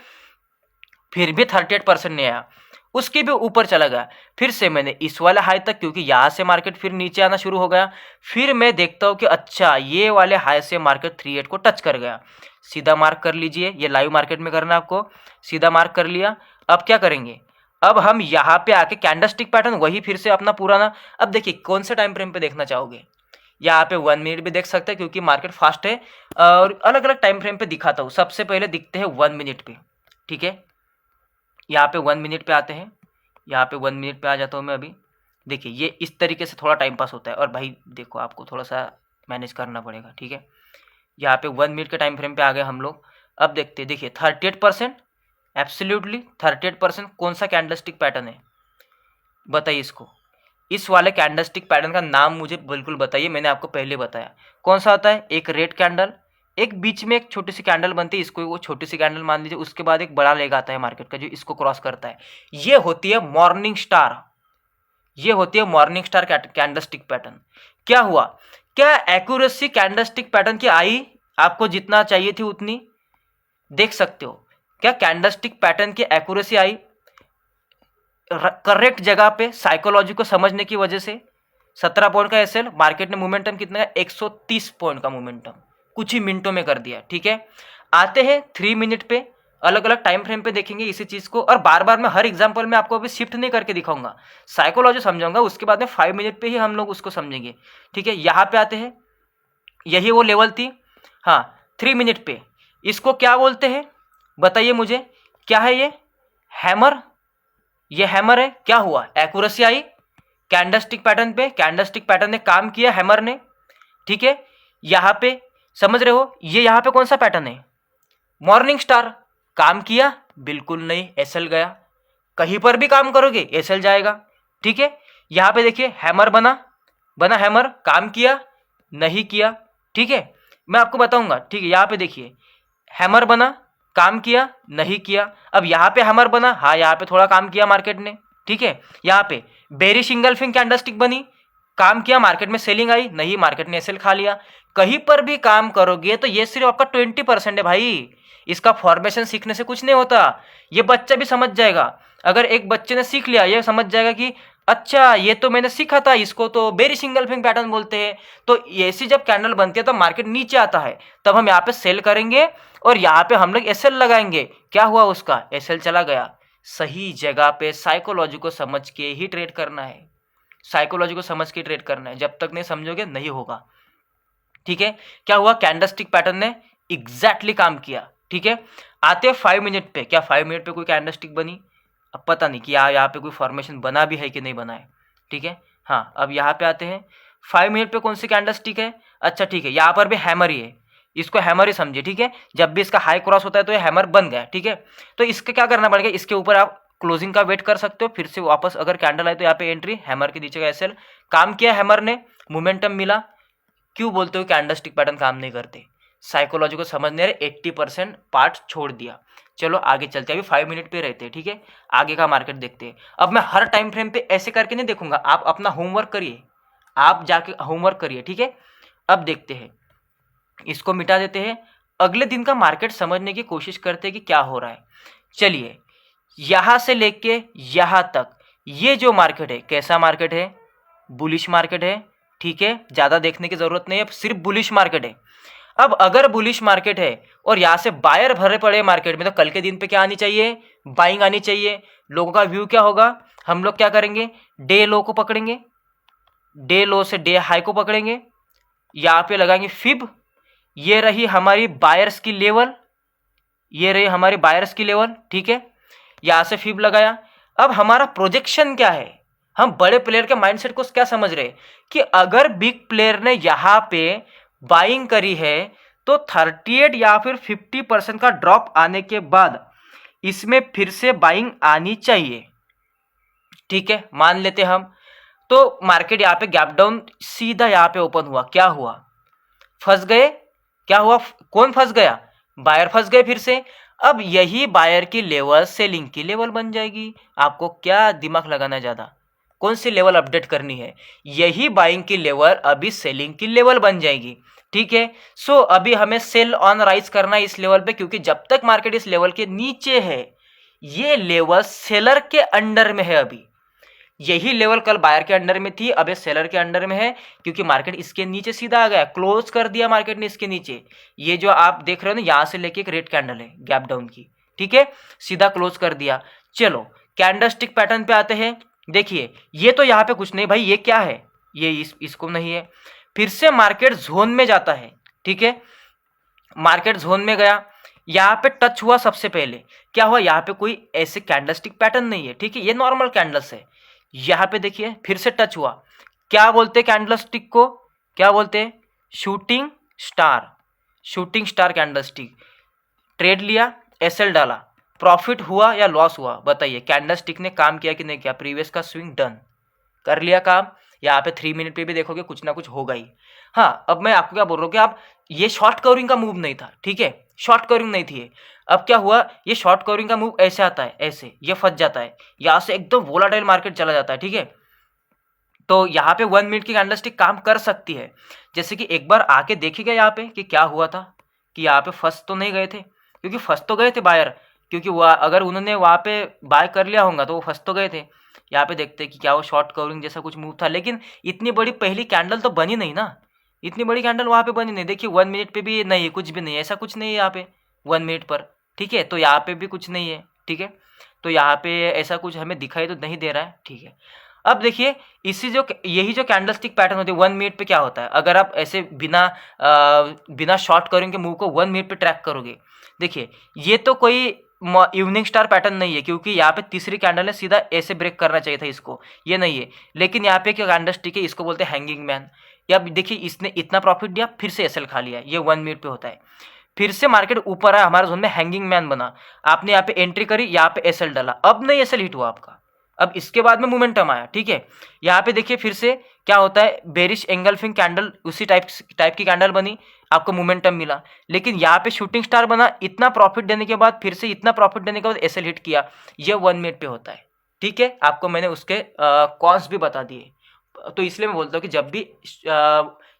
S1: फिर भी 38% नहीं आया, उसके भी ऊपर चला गया। फिर से मैंने इस वाले हाई तक, क्योंकि यहाँ से मार्केट फिर नीचे आना शुरू हो गया, फिर मैं देखता हूँ कि अच्छा ये वाले हाई से मार्केट 38 को टच कर गया। सीधा मार्क कर लीजिए, ये लाइव मार्केट में करना है आपको, सीधा मार्क कर लिया। अब क्या करेंगे, अब हम यहाँ पे आके कैंडलस्टिक पैटर्न वही फिर से अपना पुराना। अब देखिए कौन से टाइम फ्रेम पे देखना चाहोगे, यहाँ पे 1 मिनट भी देख सकते हैं क्योंकि मार्केट फास्ट है, और अलग अलग टाइम फ्रेम पे दिखाता हूँ। सबसे पहले दिखते हैं 1 मिनट पे, ठीक है। यहाँ पे 1 मिनट पे आते हैं, यहाँ पे 1 मिनट पे आ जाता हूँ मैं अभी। देखिए ये इस तरीके से थोड़ा टाइम पास होता है, और भाई देखो आपको थोड़ा सा मैनेज करना पड़ेगा, ठीक है। यहाँ पे 1 मिनट के टाइम फ्रेम पे आ गए हम लोग। अब देखते हैं, देखिए 38%, एब्सोल्युटली 38%। कौन सा कैंडलस्टिक पैटर्न है बताइए इसको, इस वाले कैंडलस्टिक पैटर्न का नाम मुझे बिल्कुल बताइए। मैंने आपको पहले बताया कौन सा होता है, एक रेड कैंडल, एक बीच में एक छोटी सी कैंडल बनती है, इसको वो छोटी सी कैंडल मान लीजिए, उसके बाद एक बड़ा लेग आता है मार्केट का जो इसको क्रॉस करता है, ये होती है मॉर्निंग स्टार, ये होती है मॉर्निंग स्टार कैंडलस्टिक पैटर्न। क्या हुआ, क्या एक्यूरेसी कैंडलस्टिक पैटर्न की आई आपको जितना चाहिए थी उतनी? देख सकते हो क्या कैंडलस्टिक पैटर्न की एक्यूरेसी आई करेक्ट जगह पे साइकोलॉजी को समझने की वजह से। 17 पॉइंट का एसएल, मार्केट ने मोमेंटम कितना है 130 पॉइंट का मोमेंटम कुछ ही मिनटों में कर दिया। ठीक है, आते हैं 3 मिनट पे, अलग अलग टाइम फ्रेम पे देखेंगे इसी चीज को, और बार बार मैं हर एग्जांपल में आपको अभी शिफ्ट नहीं करके दिखाऊंगा, साइकोलॉजी समझाऊंगा, उसके बाद में 5 मिनट पे ही हम लोग उसको समझेंगे। ठीक है, यहाँ पे आते हैं, यही वो लेवल थी, हाँ 3 मिनट पे, इसको क्या बोलते हैं बताइए मुझे, क्या है ये? हैमर, ये हैमर है। क्या हुआ, एक्यूरेसी आई कैंडलस्टिक पैटर्न पे, कैंडलस्टिक पैटर्न ने काम किया हैमर ने। ठीक है, यहां पे समझ रहे हो, ये यहां पे कौन सा पैटर्न है? Morning star. काम किया? बिल्कुल नहीं, एसएल गया। कहीं पर भी काम करोगे एसएल जाएगा। ठीक है, यहां पे देखिए हैमर बना, बना हैमर, काम किया? नहीं किया। ठीक है, मैं आपको बताऊंगा। ठीक है, यहां पे देखिए हैमर बना, काम किया? नहीं किया। अब यहां पे हैमर बना, हाँ यहां पे थोड़ा काम किया मार्केट ने। ठीक है, यहां पे बेरिश इंगल्फिंग कैंडलस्टिक बनी, काम किया? मार्केट में सेलिंग आई? नहीं, मार्केट ने एसएल खा लिया। कहीं पर भी काम करोगे तो ये सिर्फ आपका 20% है भाई, इसका फॉर्मेशन सीखने से कुछ नहीं होता। ये बच्चा भी समझ जाएगा, अगर एक बच्चे ने सीख लिया, ये समझ जाएगा कि अच्छा ये तो मैंने सीखा था, इसको तो बेरिश इंगल्फिंग पैटर्न बोलते हैं। तो ऐसी जब कैंडल बनती है तो मार्केट नीचे आता है, तब हम यहाँ पे सेल करेंगे और यहाँ पे हम लोग एसएल लगाएंगे। क्या हुआ, उसका एसएल चला गया। सही जगह पे साइकोलॉजी को समझ के ही ट्रेड करना है, साइकोलॉजी को समझ के ट्रेड करना है, जब तक नहीं समझोगे नहीं होगा। ठीक है, क्या हुआ, कैंडलस्टिक पैटर्न ने एग्जैक्टली काम किया। ठीक है, आते हैं 5 मिनट पे, क्या 5 मिनट पे कोई कैंडलस्टिक बनी? अब पता नहीं कि यहाँ पे कोई फॉर्मेशन बना भी है कि नहीं बना है। ठीक है, हाँ अब यहाँ पे आते हैं 5 मिनट पे कौन सी कैंडलस्टिक है? अच्छा ठीक है, यहाँ पर भी हैमर ही है, इसको हैमर ही समझिए। ठीक है, जब भी इसका हाई क्रॉस होता है तो ये हैमर बन गया। ठीक है, तो इसके क्या करना पड़ेगा, इसके ऊपर आप क्लोजिंग का वेट कर सकते हो, फिर से वापस अगर कैंडल आए तो यहाँ पे एंट्री, हैमर के नीचे का एसएल। काम किया हैमर ने, मोमेंटम मिला। क्यों बोलते हो कैंडलस्टिक पैटर्न काम नहीं करते? साइकोलॉजी को समझने रहे, 80% पार्ट छोड़ दिया। चलो आगे चलते हैं, अभी 5 मिनट पे रहते हैं। ठीक है, आगे का मार्केट देखते हैं। अब मैं हर टाइम फ्रेम पे ऐसे करके नहीं देखूंगा, आप अपना होमवर्क करिए, आप जाके होमवर्क करिए। ठीक है, अब देखते हैं, इसको मिटा देते हैं, अगले दिन का मार्केट समझने की कोशिश करते हैं कि क्या हो रहा है। चलिए, यहां से लेके यहां तक ये जो मार्केट है, कैसा मार्केट है? बुलिश मार्केट है। ठीक है, ज्यादा देखने की जरूरत नहीं है, सिर्फ बुलिश मार्केट है। अब अगर बुलिश मार्केट है और यहां से बायर भरे पड़े मार्केट में, तो कल के दिन पे क्या आनी चाहिए? बाइंग आनी चाहिए। लोगों का व्यू क्या होगा, हम लोग क्या करेंगे, डे लो को पकड़ेंगे, डे लो से डे हाई को पकड़ेंगे, यहां पे लगाएंगे फिब। ये रही हमारी बायर्स की लेवल, ये रही हमारी बायर्स की लेवल। ठीक है, यहां से फिब लगाया। अब हमारा प्रोजेक्शन क्या है, हम बड़े प्लेयर के माइंडसेट को क्या समझ रहे कि अगर बिग प्लेयर ने यहां पे बाइंग करी है तो 38 या फिर 50% का ड्रॉप आने के बाद इसमें फिर से बाइंग आनी चाहिए। ठीक है, मान लेते हम, तो मार्केट यहां पे गैप डाउन सीधा यहां पे ओपन हुआ। क्या हुआ, फंस गए। क्या हुआ, कौन फंस गया? बायर फंस गए फिर से। अब यही बायर की लेवल सेलिंग की लेवल बन जाएगी। आपको क्या दिमाग लगाना है ज्यादा, कौन सी लेवल अपडेट करनी है? यही बाइंग की लेवल अभी सेलिंग की लेवल बन जाएगी। ठीक है, सो अभी हमें सेल ऑन राइज करना है इस लेवल पे, क्योंकि जब तक मार्केट इस लेवल के नीचे है, ये लेवल सेलर के अंडर में है। अभी यही लेवल कल बायर के अंडर में थी, अब ये सेलर के अंडर में है, क्योंकि मार्केट इसके नीचे सीधा आ गया, क्लोज कर दिया मार्केट ने इसके नीचे। ये जो आप देख रहे हो ना, यहां से लेके एक रेड कैंडल है गैप डाउन की। ठीक है, सीधा क्लोज कर दिया। चलो कैंडलस्टिक पैटर्न पे आते हैं। देखिए, ये तो यहाँ पे कुछ नहीं भाई, ये क्या है, ये इसको नहीं है। फिर से मार्केट जोन में जाता है। ठीक है, मार्केट जोन में गया, यहाँ पे टच हुआ। सबसे पहले क्या हुआ, यहाँ पे कोई ऐसे कैंडलस्टिक पैटर्न नहीं है। ठीक है, ये नॉर्मल कैंडल्स है। यहाँ पे देखिए फिर से टच हुआ। क्या बोलते हैं कैंडलस्टिक को, क्या बोलते हैं? Shooting star, shooting star candlestick. Trade लिया, एसएल डाला, प्रॉफिट हुआ या लॉस हुआ बताइए? कैंडलस्टिक ने काम किया कि नहीं किया? प्रीवियस का स्विंग डन कर लिया काम, यहाँ पे 3 मिनट पे भी देखोगे कुछ ना कुछ होगा ही। हाँ, अब मैं आपको क्या बोल रहा हूँ कि आप ये शॉर्ट कवरिंग का मूव नहीं था, ठीक है, शॉर्ट कवरिंग नहीं थी ये। अब क्या हुआ, ये शॉर्ट कवरिंग का मूव ऐसे आता है, ऐसे ये फंस जाता है, यहाँ से एकदम वोलाटाइल मार्केट चला जाता है, ठीक है। तो यहाँ पे 1 मिनट की कैंडलस्टिक काम कर सकती है। जैसे कि एक बार आके देखिएगा यहाँ पे कि क्या हुआ था, कि यहाँ पे फंस तो नहीं गए थे, क्योंकि फंस तो गए थे बायर, क्योंकि वह अगर उन्होंने वहाँ पे बाय कर लिया होगा तो वो फंस तो गए थे। यहाँ पे देखते हैं कि क्या वो शॉर्ट कवरिंग जैसा कुछ मूव था, लेकिन इतनी बड़ी पहली कैंडल तो बनी नहीं ना, इतनी बड़ी कैंडल वहाँ पे बनी नहीं। देखिए 1 मिनट पे भी नहीं है, कुछ भी नहीं है, ऐसा कुछ नहीं है यहाँ पे 1 मिनट पर, ठीक है। तो यहाँ पे भी कुछ नहीं है, ठीक है। तो यहाँ पे ऐसा कुछ हमें दिखाई तो नहीं दे रहा है, ठीक है। अब देखिए यही जो कैंडलस्टिक पैटर्न होती है 1 मिनट पे क्या होता है, अगर आप ऐसे बिना शॉर्ट कवरिंग के मूव को 1 मिनट पे ट्रैक करोगे, देखिए ये तो कोई इवनिंग स्टार पैटर्न नहीं है, क्योंकि यहाँ पे तीसरी कैंडल है, सीधा ऐसे ब्रेक करना चाहिए था इसको, ये नहीं है। लेकिन यहाँ पे क्या कैंडलस्टिक है, इसको बोलते हैं हैंगिंग मैन। या देखिए इसने इतना प्रॉफिट दिया, फिर से एसएल खा लिया, ये 1 मिनट पे होता है। फिर से मार्केट ऊपर आया, हमारे जोन में हैंगिंग मैन बना, आपने यहाँ पे एंट्री करी, यहाँ पे एसएल डाला, अब नहीं एसएल हिट हुआ आपका, अब इसके बाद में मोमेंटम आया, ठीक है। यहाँ पे देखिए फिर से क्या होता है, बेरिश एंगल्फिंग कैंडल, उसी टाइप की कैंडल बनी, आपको मोमेंटम मिला। लेकिन यहाँ पे शूटिंग स्टार बना, इतना प्रॉफिट देने के बाद, फिर से इतना प्रॉफिट देने के बाद एसएल हिट किया, ये 1 मिनट पे होता है, ठीक है। आपको मैंने उसके कॉन्स भी बता दिए। तो इसलिए मैं बोलता हूँ कि जब भी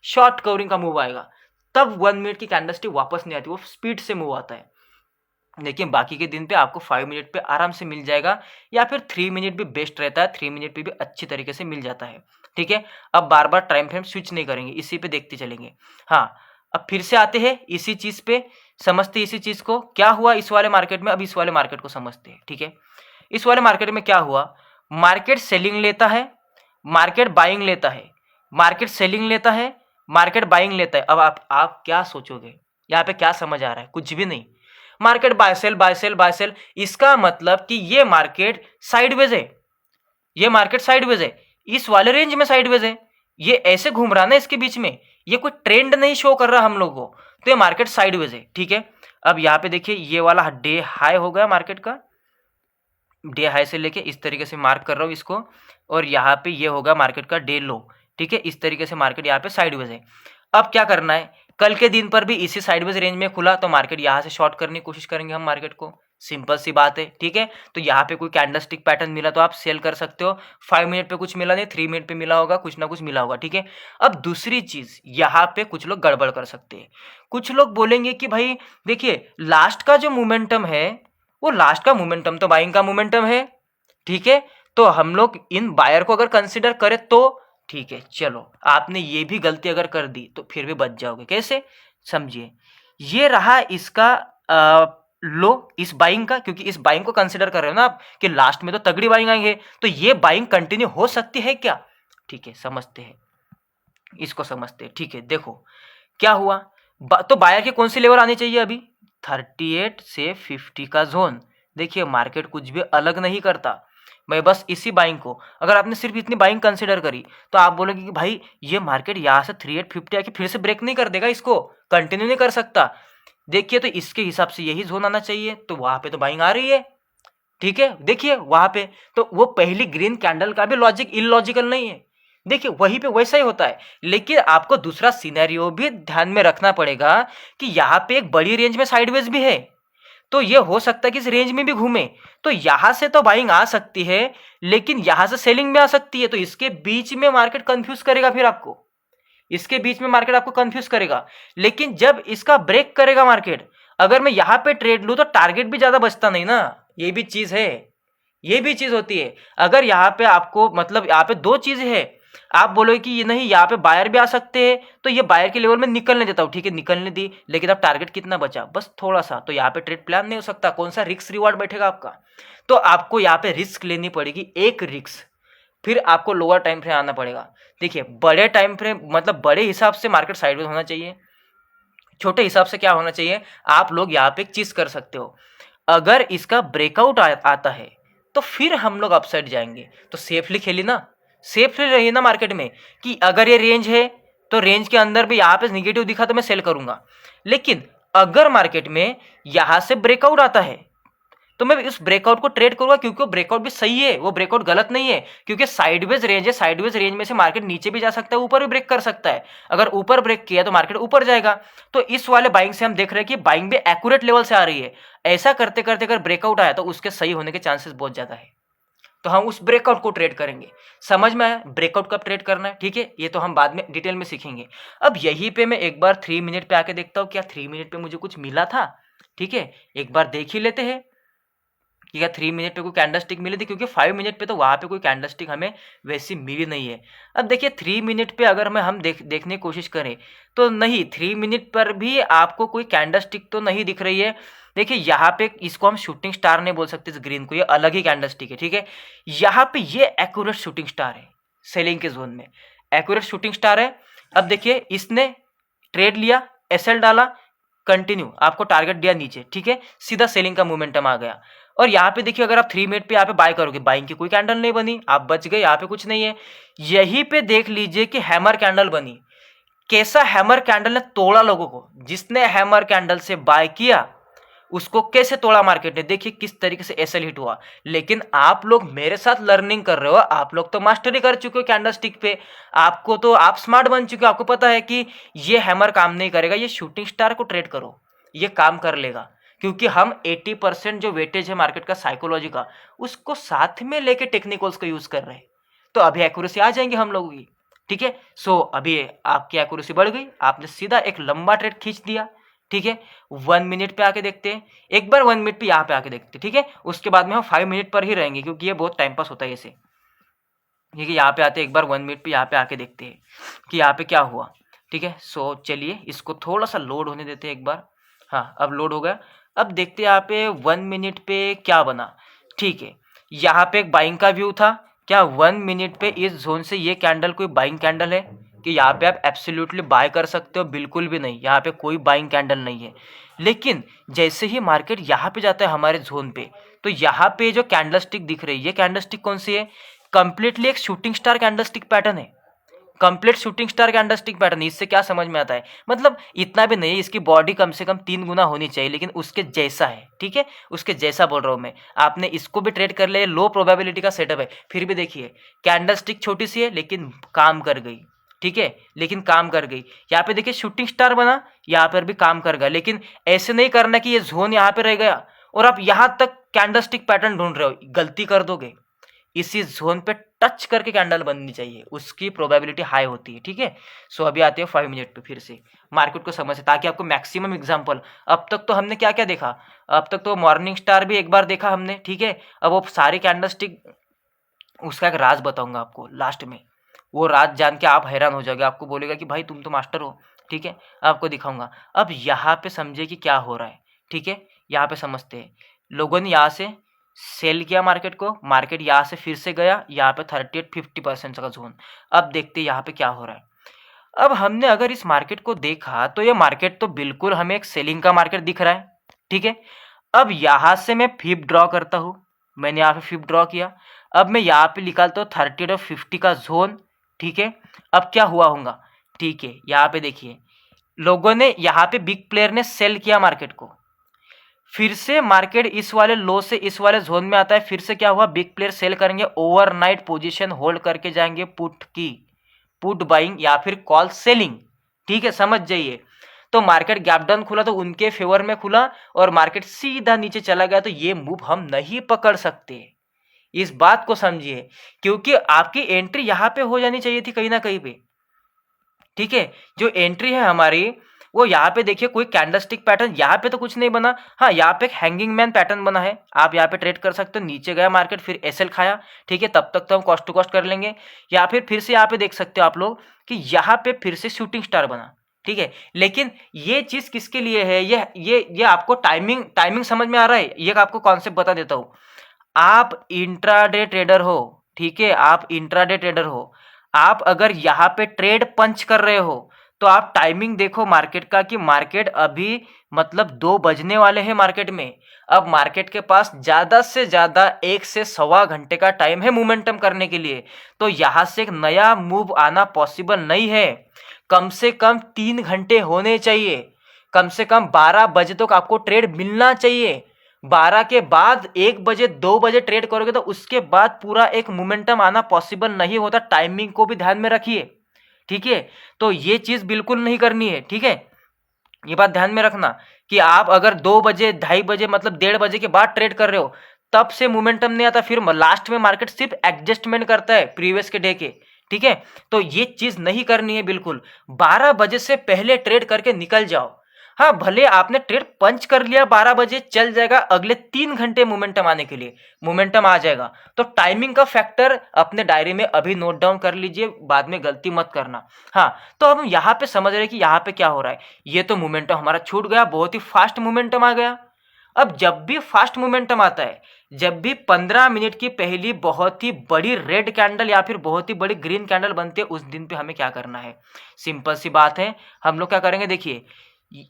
S1: शॉर्ट कवरिंग का मूव आएगा तब 1 मिनट की कैंडलस्टिक वापस नहीं आती, वो स्पीड से मूव आता है। लेकिन बाकी के दिन पे आपको 5 मिनट पे आराम से मिल जाएगा, या फिर 3 मिनट भी बेस्ट रहता है, 3 मिनट पे भी अच्छी तरीके से मिल जाता है, ठीक है। अब बार बार टाइम फ्रेम स्विच नहीं करेंगे, इसी पे देखते चलेंगे। हाँ, अब फिर से आते हैं इसी चीज़ पे, समझते इसी चीज़ को, क्या हुआ इस वाले मार्केट में। अब इस वाले मार्केट को समझते हैं, ठीक है। इस वाले मार्केट में क्या हुआ, मार्केट सेलिंग लेता है, मार्केट बाइंग लेता है, मार्केट सेलिंग लेता है, मार्केट बाइंग लेता है। अब आप क्या सोचोगे, यहाँ पे क्या समझ आ रहा है, कुछ भी नहीं। Market buy sell buy sell buy sell, इसका मतलब कि ये मार्केट साइडवेज है, ये मार्केट साइडवेज है, इस वाले रेंज में साइडवेज है, ये ऐसे घूम रहा ना इसके बीच में, ये कोई ट्रेंड नहीं शो कर रहा हम लोगों को, तो ये मार्केट साइडवेज है, ठीक है। अब यहाँ पे देखिए ये वाला डे हाई हो गया मार्केट का, डे हाई से लेके इस तरीके से मार्क कर रहा हूँ इसको, और यहाँ पे ये होगा मार्केट का डे लो, ठीक है। इस तरीके से मार्केट यहाँ पे साइडवेज है। अब क्या करना है, कल के दिन पर भी इसी साइडवेज रेंज में खुला तो मार्केट यहाँ से शॉर्ट करने की कोशिश करेंगे हम मार्केट को, सिंपल सी बात है, ठीक है। तो यहाँ पे कोई कैंडलस्टिक पैटर्न मिला तो आप सेल कर सकते हो, 5 मिनट पे कुछ मिला नहीं, 3 मिनट पे मिला होगा, कुछ ना कुछ मिला होगा, ठीक है। अब दूसरी चीज यहाँ पे कुछ लोग गड़बड़ कर सकते हैं, कुछ लोग बोलेंगे कि भाई देखिए लास्ट का जो मोमेंटम है, वो लास्ट का मोमेंटम तो बाइंग का मोमेंटम है, ठीक है। तो हम लोग इन बायर को अगर कंसिडर करें तो ठीक है, चलो आपने ये भी गलती अगर कर दी तो फिर भी बच जाओगे, कैसे समझिए। ये रहा इसका लो इस बाइंग का, क्योंकि इस बाइंग को कंसिडर कर रहे हो ना आप कि लास्ट में तो तगड़ी बाइंग आएंगे, तो ये बाइंग कंटिन्यू हो सकती है क्या, ठीक है, समझते हैं इसको, समझते हैं, ठीक है। देखो क्या हुआ, तो बायर के कौन सी लेवल आनी चाहिए अभी, 38 से 50 का जोन। देखिए मार्केट कुछ भी अलग नहीं करता, मैं बस इसी बाइंग को, अगर आपने सिर्फ इतनी बाइंग कंसिडर करी तो आप बोलोगे कि भाई ये मार्केट यहाँ से 3850 आके फिर से ब्रेक नहीं कर देगा, इसको कंटिन्यू नहीं कर सकता। देखिए तो इसके हिसाब से यही जोन आना चाहिए, तो वहां पे तो बाइंग आ रही है, ठीक है। देखिए वहां पे तो वो पहली ग्रीन कैंडल का भी लॉजिक इलॉजिकल नहीं है, देखिए वहीं पे वैसा ही होता है। लेकिन आपको दूसरा सिनेरियो भी ध्यान में रखना पड़ेगा कि यहाँ पे एक बड़ी रेंज में साइडवेज भी है, तो ये हो सकता है कि इस रेंज में भी घूमे, तो यहां से तो बाइंग आ सकती है, लेकिन यहां से सेलिंग भी आ सकती है, तो इसके बीच में मार्केट कंफ्यूज करेगा, फिर आपको इसके बीच में मार्केट आपको कंफ्यूज करेगा। लेकिन जब इसका ब्रेक करेगा मार्केट, अगर मैं यहां पे ट्रेड लूं तो टारगेट भी ज्यादा बचता नहीं ना, ये भी चीज है, ये भी चीज होती है। अगर यहाँ पे आपको मतलब यहाँ पे दो चीजें है, आप बोलोगे कि ये नहीं यहाँ पे बायर भी आ सकते हैं, तो ये बायर के लेवल में निकलने देता हूँ, ठीक है निकलने दी, लेकिन अब टारगेट कितना बचा, बस थोड़ा सा, तो यहाँ पे ट्रेड प्लान नहीं हो सकता, कौन सा रिस्क रिवार्ड बैठेगा आपका। तो आपको यहाँ पे रिस्क लेनी पड़ेगी, एक रिस्क, फिर आपको लोअर टाइम फ्रेम आना पड़ेगा। देखिए बड़े टाइम फ्रेम मतलब बड़े हिसाब से मार्केट साइडवेज होना चाहिए, छोटे हिसाब से क्या होना चाहिए, आप लोग यहाँ पे एक चीज कर सकते हो, अगर इसका ब्रेकआउट आता है तो फिर हम लोग अपसाइड जाएंगे, तो सेफली खेली ना, सेफली रही ना मार्केट में, कि अगर ये रेंज है तो रेंज के अंदर भी यहाँ पे निगेटिव दिखा तो मैं सेल करूंगा। लेकिन अगर मार्केट में यहां से ब्रेकआउट आता है तो मैं इस ब्रेकआउट को ट्रेड करूंगा, क्योंकि वो ब्रेकआउट भी सही है, वो ब्रेकआउट गलत नहीं है, क्योंकि साइडवेज रेंज है, साइडवेज रेंज में से मार्केट नीचे भी जा सकता है, ऊपर भी ब्रेक कर सकता है। अगर ऊपर ब्रेक किया तो मार्केट ऊपर जाएगा। तो इस वाले बाइंग से हम देख रहे हैं कि बाइंग भी एक्यूरेट लेवल से आ रही है। ऐसा करते करते अगर ब्रेकआउट आया तो उसके सही होने के चांसेस बहुत ज्यादा है। तो हम उस ब्रेकआउट को ट्रेड करेंगे। समझ में आया ब्रेकआउट कब ट्रेड करना है? ठीक है, ये तो हम बाद में डिटेल में सीखेंगे। अब यहीं पे मैं एक बार 3 मिनट पे आके देखता हूँ क्या 3 मिनट पे मुझे कुछ मिला था। ठीक है, एक बार देख ही लेते हैं कि क्या 3 मिनट पे कोई कैंडलस्टिक मिली थी, क्योंकि 5 मिनट पे तो वहां पे कोई कैंडलस्टिक हमें वैसी मिली नहीं है। अब देखिए 3 मिनट पे अगर हम देखने की कोशिश करें तो नहीं, 3 मिनट पर भी आपको कोई कैंडलस्टिक तो नहीं दिख रही है। देखिए यहाँ पे इसको हम शूटिंग स्टार नहीं बोल सकते, इस ग्रीन को, ये अलग ही कैंडलस्टिक है। ठीक है, यहाँ पे ये एक्यूरेट शूटिंग स्टार है, सेलिंग के जोन में एक्यूरेट शूटिंग स्टार है। अब देखिए इसने ट्रेड लिया, एसएल डाला, कंटिन्यू आपको टारगेट दिया नीचे। ठीक है, सीधा सेलिंग का मोमेंटम आ गया। और यहाँ पे देखिए अगर आप 3 मिनट पे यहाँ पे बाय करोगे, बाइंग की कोई कैंडल नहीं बनी, आप बच गए, यहाँ पे कुछ नहीं है। यहीं पे देख लीजिए कि हैमर कैंडल बनी। कैसा हैमर कैंडल ने तोड़ा लोगों को, जिसने हैमर कैंडल से बाय किया उसको कैसे तोड़ा मार्केट ने। देखिए किस तरीके से एसएल हिट हुआ। लेकिन आप लोग मेरे साथ लर्निंग कर रहे हो, आप लोग तो मास्टरी कर चुके हो कैंडलस्टिक पे, आपको तो आप स्मार्ट बन चुके हो, आपको पता है कि ये हैमर काम नहीं करेगा, ये शूटिंग स्टार को ट्रेड करो, ये काम कर लेगा। क्योंकि हम 80% जो वेटेज है मार्केट का साइकोलॉजी का, उसको साथ में लेके टेक्निकल्स का यूज कर रहे हैं, तो अभी एक्यूरेसी आ जाएंगे हम लोगों की। ठीक है, सो अभी आपकी एक्यूरेसी बढ़ गई, आपने सीधा एक लंबा ट्रेड खींच दिया। ठीक है, 1 मिनट पे आके देखते हैं, एक बार 1 मिनट पे यहाँ पे आके देखते हैं। ठीक है, उसके बाद में हम 5 मिनट पर ही रहेंगे, क्योंकि ये बहुत टाइम पास होता है ऐसे। ठीक है, यहाँ पे आते हैं, एक बार 1 मिनट पे यहाँ पे आके देखते हैं कि यहाँ पे क्या हुआ। ठीक है, सो चलिए इसको थोड़ा सा लोड होने देते हैं एक बार। हाँ, अब लोड हो गया। अब देखते हैं यहाँ पे 1 मिनट पे क्या बना। ठीक है, यहाँ पे एक बाइंग का व्यू था। क्या 1 मिनट पे इस जोन से ये कैंडल कोई बाइंग कैंडल है कि यहाँ पे आप एब्सोल्युटली बाय कर सकते हो? बिल्कुल भी नहीं, यहाँ पे कोई बाइंग कैंडल नहीं है। लेकिन जैसे ही मार्केट यहाँ पे जाता है हमारे जोन पे, तो यहाँ पे जो कैंडलस्टिक दिख रही है, ये कैंडलस्टिक कौन सी है? कंप्लीटली एक शूटिंग स्टार कैंडलस्टिक पैटर्न है, complete shooting star candlestick pattern. इससे क्या समझ में आता है? मतलब इतना भी नहीं, इसकी बॉडी कम से कम 3 गुना होनी चाहिए, लेकिन उसके जैसा है। ठीक है, उसके जैसा बोल रहा हूँ मैं। आपने इसको भी ट्रेड कर लिया, लो प्रोबेबिलिटी का सेटअप है, फिर भी देखिए कैंडलस्टिक छोटी सी है लेकिन काम कर गई। ठीक है, लेकिन काम कर गई। यहाँ पे देखिए शूटिंग स्टार बना, यहाँ पर भी काम कर गया। लेकिन ऐसे नहीं करना कि ये जोन यहाँ पे रह गया और आप यहाँ तक कैंडलस्टिक पैटर्न ढूंढ रहे हो, गलती कर दोगे। इसी जोन पे टच करके कैंडल बननी चाहिए, उसकी प्रोबेबिलिटी हाई होती है। ठीक है, सो अभी आते हैं 5 मिनट पे फिर से मार्केट को समझ, ताकि आपको मैक्सिमम एग्जांपल। अब तक तो हमने क्या क्या देखा? अब तक तो मॉर्निंग स्टार भी एक बार देखा हमने। ठीक है, अब वो सारी कैंडलस्टिक, उसका एक राज बताऊंगा आपको लास्ट में। वो राज जान के आप हैरान हो जाओगे, आपको बोलेगा कि भाई तुम तो मास्टर हो। ठीक है, आपको दिखाऊंगा। अब यहाँ पे समझे कि क्या हो रहा है। ठीक है, यहाँ पे समझते हैं। लोगों ने यहाँ से सेल किया मार्केट को, मार्केट यहाँ से फिर से गया, यहाँ पे 38-50% का जोन। अब देखते हैं यहाँ पे क्या हो रहा है। अब हमने अगर इस मार्केट को देखा तो ये मार्केट तो बिल्कुल हमें एक सेलिंग का मार्केट दिख रहा है। ठीक है, अब यहाँ से मैं फिप ड्रॉ करता हूँ, मैंने यहाँ पे फिप ड्रॉ किया। अब मैं यहाँ पे निकालता हूँ 30 और 50 का जोन। ठीक है, अब क्या हुआ होगा? ठीक है, यहाँ पे देखिए लोगों ने, यहाँ पे बिग प्लेयर ने सेल किया मार्केट को, फिर से मार्केट इस वाले लो से इस वाले जोन में आता है। फिर से क्या हुआ? बिग प्लेयर सेल करेंगे, ओवरनाइट पोजीशन होल्ड करके जाएंगे पुट की, पुट बाइंग या फिर कॉल सेलिंग। ठीक है, समझ जाइए। तो मार्केट गैप डाउन खुला तो उनके फेवर में खुला और मार्केट सीधा नीचे चला गया, तो ये मूव हम नहीं पकड़ सकते। इस बात को समझिए, क्योंकि आपकी एंट्री यहां पे हो जानी चाहिए थी कहीं ना कहीं पे। ठीक है, जो एंट्री है हमारी वो यहाँ पे देखिए, कोई कैंडलस्टिक पैटर्न यहाँ पे तो कुछ नहीं बना। हाँ, यहाँ पे एक हैंगिंग मैन पैटर्न बना है, आप यहाँ पे ट्रेड कर सकते हो। नीचे गया मार्केट, फिर एसएल खाया। ठीक है, तब तक तो हम कॉस्ट टू कॉस्ट कर लेंगे। या फिर से यहाँ पे देख सकते हो आप लोग कि यहाँ पे फिर से शूटिंग स्टार बना। ठीक है, लेकिन ये चीज किसके लिए है? ये आपको टाइमिंग समझ में आ रहा है? ये आपको कॉन्सेप्ट बता देता हूँ। आप इंट्राडे ट्रेडर हो, ठीक है, आप इंट्राडे ट्रेडर हो। आप अगर यहाँ पे ट्रेड पंच कर रहे हो तो आप टाइमिंग देखो मार्केट का, कि मार्केट अभी मतलब 2 बजने वाले हैं मार्केट में। अब मार्केट के पास ज्यादा से ज्यादा 1 से सवा घंटे का टाइम है मोमेंटम करने के लिए। तो यहां से एक नया मूव आना पॉसिबल नहीं है। कम से कम 3 घंटे होने चाहिए, कम से कम 12 बजे तक आपको ट्रेड मिलना चाहिए। 12 के बाद 1 बजे 2 बजे ट्रेड करोगे तो उसके बाद पूरा एक मोमेंटम आना पॉसिबल नहीं होता। टाइमिंग को भी ध्यान में रखिए, ठीक है। तो ये चीज बिल्कुल नहीं करनी है, ठीक है। ये बात ध्यान में रखना कि आप अगर 2 बजे 2:30 बजे मतलब 1:30 बजे के बाद ट्रेड कर रहे हो तब से मोमेंटम नहीं आता, फिर लास्ट में मार्केट सिर्फ एडजस्टमेंट करता है प्रीवियस के डे के, ठीक है। तो ये चीज नहीं करनी है बिल्कुल। 12 बजे से पहले ट्रेड करके निकल जाओ। हाँ, भले आपने ट्रेड पंच कर लिया 12 बजे, चल जाएगा अगले 3 घंटे मोमेंटम आने के लिए, मोमेंटम आ जाएगा। तो टाइमिंग का फैक्टर अपने डायरी में अभी नोट डाउन कर लीजिए, बाद में गलती मत करना। हाँ, तो अब हम यहाँ पे समझ रहे हैं कि यहाँ पे क्या हो रहा है। ये तो मोमेंटम हमारा छूट गया, बहुत ही फास्ट मोमेंटम आ गया। अब जब भी फास्ट मोमेंटम आता है, जब भी 15 मिनट की पहली बहुत ही बड़ी रेड कैंडल या फिर बहुत ही बड़ी ग्रीन कैंडल बनती है, उस दिन पे हमें क्या करना है। सिंपल सी बात है, हम लोग क्या करेंगे, देखिए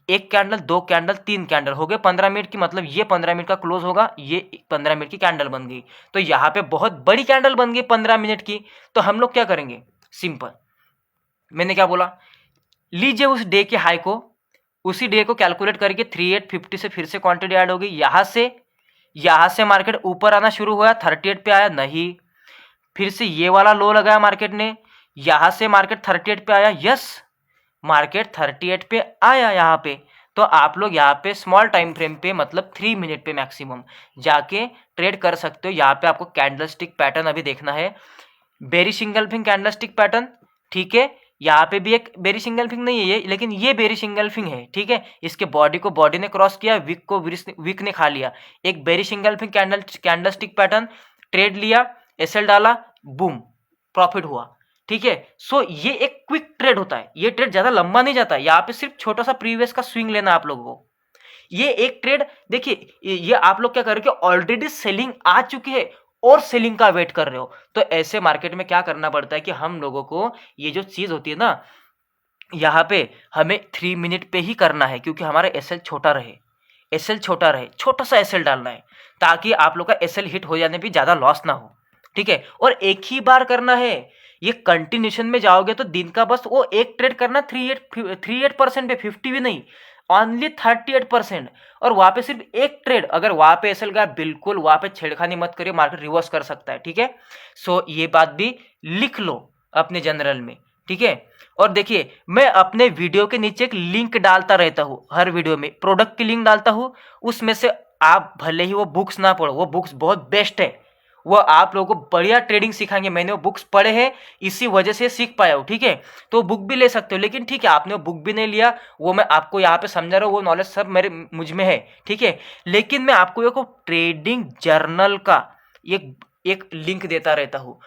S1: 1 कैंडल 2 कैंडल 3 कैंडल हो गए 15 मिनट की, मतलब ये 15 मिनट का क्लोज होगा, ये 15 मिनट की कैंडल बन गई। तो यहाँ पे बहुत बड़ी कैंडल बन गई 15 मिनट की। तो हम लोग क्या करेंगे, सिंपल, मैंने क्या बोला, लीजिए उस डे के हाई को, उसी डे को कैलकुलेट करके 3850 से फिर से क्वांटिटी ऐड होगी। यहाँ से मार्केट ऊपर आना शुरू हुआ, 38 पे आया नहीं, फिर से ये वाला लो लगाया मार्केट ने, यहाँ से मार्केट 38 पे आया, यस मार्केट 38 पे आया यहाँ पे। तो आप लोग यहाँ पे स्मॉल टाइम फ्रेम पे मतलब 3 मिनट पे मैक्सिमम जाके ट्रेड कर सकते हो। यहाँ पे आपको कैंडलस्टिक पैटर्न अभी देखना है, बेरिश इंगल्फिंग कैंडलस्टिक पैटर्न, ठीक है। यहाँ पे भी एक बेरिश इंगल्फिंग नहीं है ये, लेकिन ये बेरिश इंगल्फिंग है, ठीक है। इसके बॉडी ने क्रॉस किया, विक को विक ने खा लिया। एक bearish engulfing candlestick pattern, trade लिया, एसएल डाला, बूम, प्रॉफिट हुआ, ठीक है। सो ये एक क्विक ट्रेड होता है, ये ट्रेड ज्यादा लंबा नहीं जाता है। यहाँ पे सिर्फ छोटा सा प्रीवियस का स्विंग लेना आप लोगों को। ये एक ट्रेड देखिए, ये आप लोग क्या कर रहे हो कि ऑलरेडी सेलिंग आ चुकी है और सेलिंग का वेट कर रहे हो। तो ऐसे मार्केट में क्या करना पड़ता है कि हम लोगों को ये जो चीज होती है ना, यहाँ पे हमें 3 मिनट पे ही करना है, क्योंकि हमारा एसएल छोटा रहे, एसएल छोटा रहे, छोटा सा एसएल डालना है ताकि आप लोग का एसएल हिट हो जाने पे ज्यादा लॉस ना हो, ठीक है। और एक ही बार करना है, ये कंटिन्यूशन में जाओगे तो दिन का बस वो एक ट्रेड करना 38% पे, 50 भी नहीं, ओनली 38%। और वहां पे सिर्फ एक ट्रेड, अगर वहां पे एसएल गया बिल्कुल वहां पे छेड़खानी मत करिए, मार्केट रिवर्स कर सकता है, ठीक है। सो ये बात भी लिख लो अपने जनरल में, ठीक है। और देखिए मैं अपने वीडियो के नीचे एक लिंक डालता रहता हूँ, हर वीडियो में प्रोडक्ट की लिंक डालता हूँ। उसमें से आप भले ही वो बुक्स ना पढ़ो, वो बुक्स बहुत बेस्ट है, वो आप लोगों को बढ़िया ट्रेडिंग सिखाएंगे। मैंने वो बुक्स पढ़े हैं, इसी वजह से सीख पाया हूँ, ठीक है। तो बुक भी ले सकते हो, लेकिन ठीक है आपने वो बुक भी नहीं लिया, वो मैं आपको यहाँ पे समझा रहा हूँ, वो नॉलेज सब मुझ में है, ठीक है। लेकिन मैं आपको एक ट्रेडिंग जर्नल का एक लिंक देता रहता हूँ,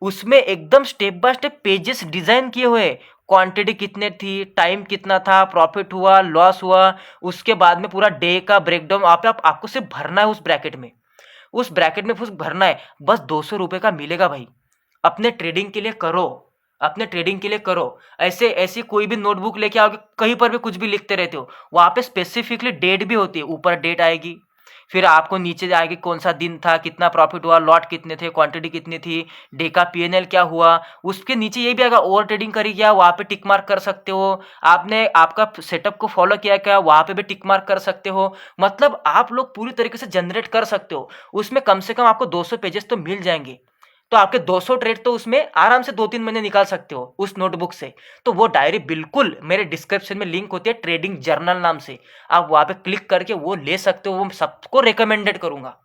S1: उसमें एकदम step by step pages design किए हुए, क्वांटिटी कितने थी, टाइम कितना था, प्रॉफिट हुआ, लॉस हुआ, उसके बाद में पूरा डे का ब्रेकडाउन आपको सिर्फ भरना है उस ब्रैकेट में भरना है। बस 200 रुपए का मिलेगा भाई, अपने ट्रेडिंग के लिए करो, अपने ट्रेडिंग के लिए करो। ऐसी कोई भी नोटबुक लेके आओगे, कहीं पर भी कुछ भी लिखते रहते हो, वहां पे स्पेसिफिकली डेट भी होती है, ऊपर डेट आएगी, फिर आपको नीचे आएगी कौन सा दिन था, कितना प्रॉफिट हुआ, लॉट कितने थे, क्वांटिटी कितनी थी, डे का पीएनएल क्या हुआ। उसके नीचे ये भी आएगा ओवर ट्रेडिंग करी क्या, वहां पे टिक मार्क कर सकते हो। आपने आपका सेटअप को फॉलो किया क्या, वहां पे भी टिक मार्क कर सकते हो। मतलब आप लोग पूरी तरीके से जनरेट कर सकते हो। उसमें कम से कम आपको 200 पेजेस तो मिल जाएंगे, तो आपके 200 ट्रेड तो उसमें आराम से 2-3 महीने निकाल सकते हो उस नोटबुक से। तो वो डायरी बिल्कुल मेरे डिस्क्रिप्शन में लिंक होती है ट्रेडिंग जर्नल नाम से, आप वहां पे क्लिक करके वो ले सकते हो। वो सबको रिकमेंडेड करूंगा,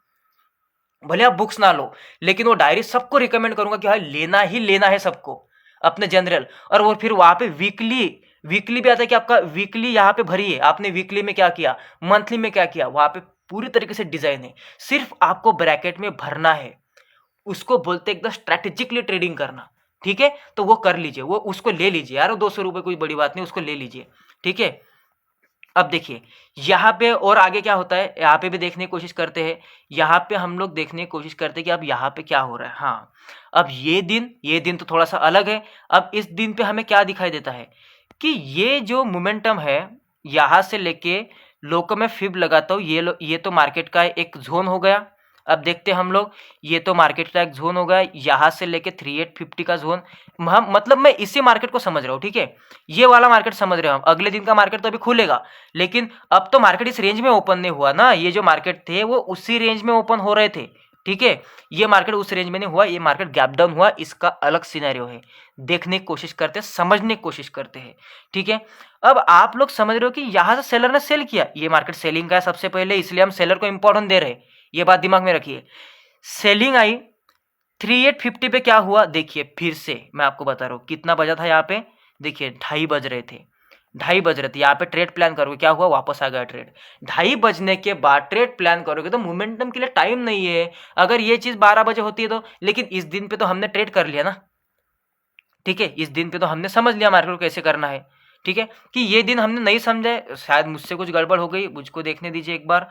S1: भले आप बुक्स ना लो, लेकिन वो डायरी सबको रिकमेंड करूंगा कि भाई लेना ही लेना है सबको अपने जनरल। और वो फिर वहां पे वीकली भी आता है कि आपका वीकली यहाँ पे भरिए, आपने वीकली में क्या किया, मंथली में क्या किया, वहां पे पूरी तरीके से डिजाइन है। सिर्फ आपको ब्रैकेट में भरना है, उसको बोलते एकदम स्ट्रेटेजिकली ट्रेडिंग करना, ठीक है। तो वो कर लीजिए, वो उसको ले लीजिए यार, 200 रुपए कोई बड़ी बात नहीं, उसको ले लीजिए, ठीक है। अब देखिए यहाँ पे और आगे क्या होता है, यहाँ पे भी देखने की कोशिश करते हैं। यहाँ पे हम लोग देखने की कोशिश करते हैं कि अब यहाँ पे क्या हो रहा है। हाँ, अब ये दिन तो थोड़ा सा अलग है। अब इस दिन पे हमें क्या दिखाई देता है कि ये जो मोमेंटम है, यहाँ से लेके लो को मैं फिब लगाता हूँ, ये तो मार्केट का एक जोन हो गया। अब देखते हैं हम लोग, ये तो मार्केट का एक जोन होगा, यहाँ से लेके 3850 का जोन, हम मतलब मैं इसी मार्केट को समझ रहा हूँ, ठीक है, ये वाला मार्केट समझ रहे हो हम। अगले दिन का मार्केट तो अभी खुलेगा, लेकिन अब तो मार्केट इस रेंज में ओपन नहीं हुआ ना, ये जो मार्केट थे वो उसी रेंज में ओपन हो रहे थे, ठीक है, ये मार्केट उस रेंज में नहीं हुआ, ये मार्केट गैप डाउन हुआ, इसका अलग सिनेरियो है, देखने की कोशिश करते हैं, समझने की कोशिश करते हैं, ठीक है। अब आप लोग समझ रहे हो कि यहां से सेलर ने सेल किया, ये मार्केट सेलिंग का है सबसे पहले, इसलिए हम सेलर को इंपॉर्टेंट दे रहे हैं, ये बात दिमाग में रखिए। सेलिंग आई 3850 पे, क्या हुआ देखिए, फिर से मैं आपको बता रहा हूँ कितना बजा था यहाँ पे, देखिए 2:30 बज रहे थे, 2:30 बज रहे थे, यहाँ पे ट्रेड प्लान करोगे, क्या हुआ, वापस आ गया ट्रेड। 2:30 बजने के बाद ट्रेड प्लान करोगे तो मोमेंटम के लिए टाइम नहीं है, अगर ये चीज 12 बजे होती है तो, लेकिन इस दिन पे तो हमने ट्रेड कर लिया ना, ठीक है, इस दिन पे तो हमने समझ लिया मार्केट को कैसे करना है, ठीक है, कि ये दिन हमने नहीं समझा है, शायद मुझसे कुछ गड़बड़ हो गई, मुझको देखने दीजिए एक बार।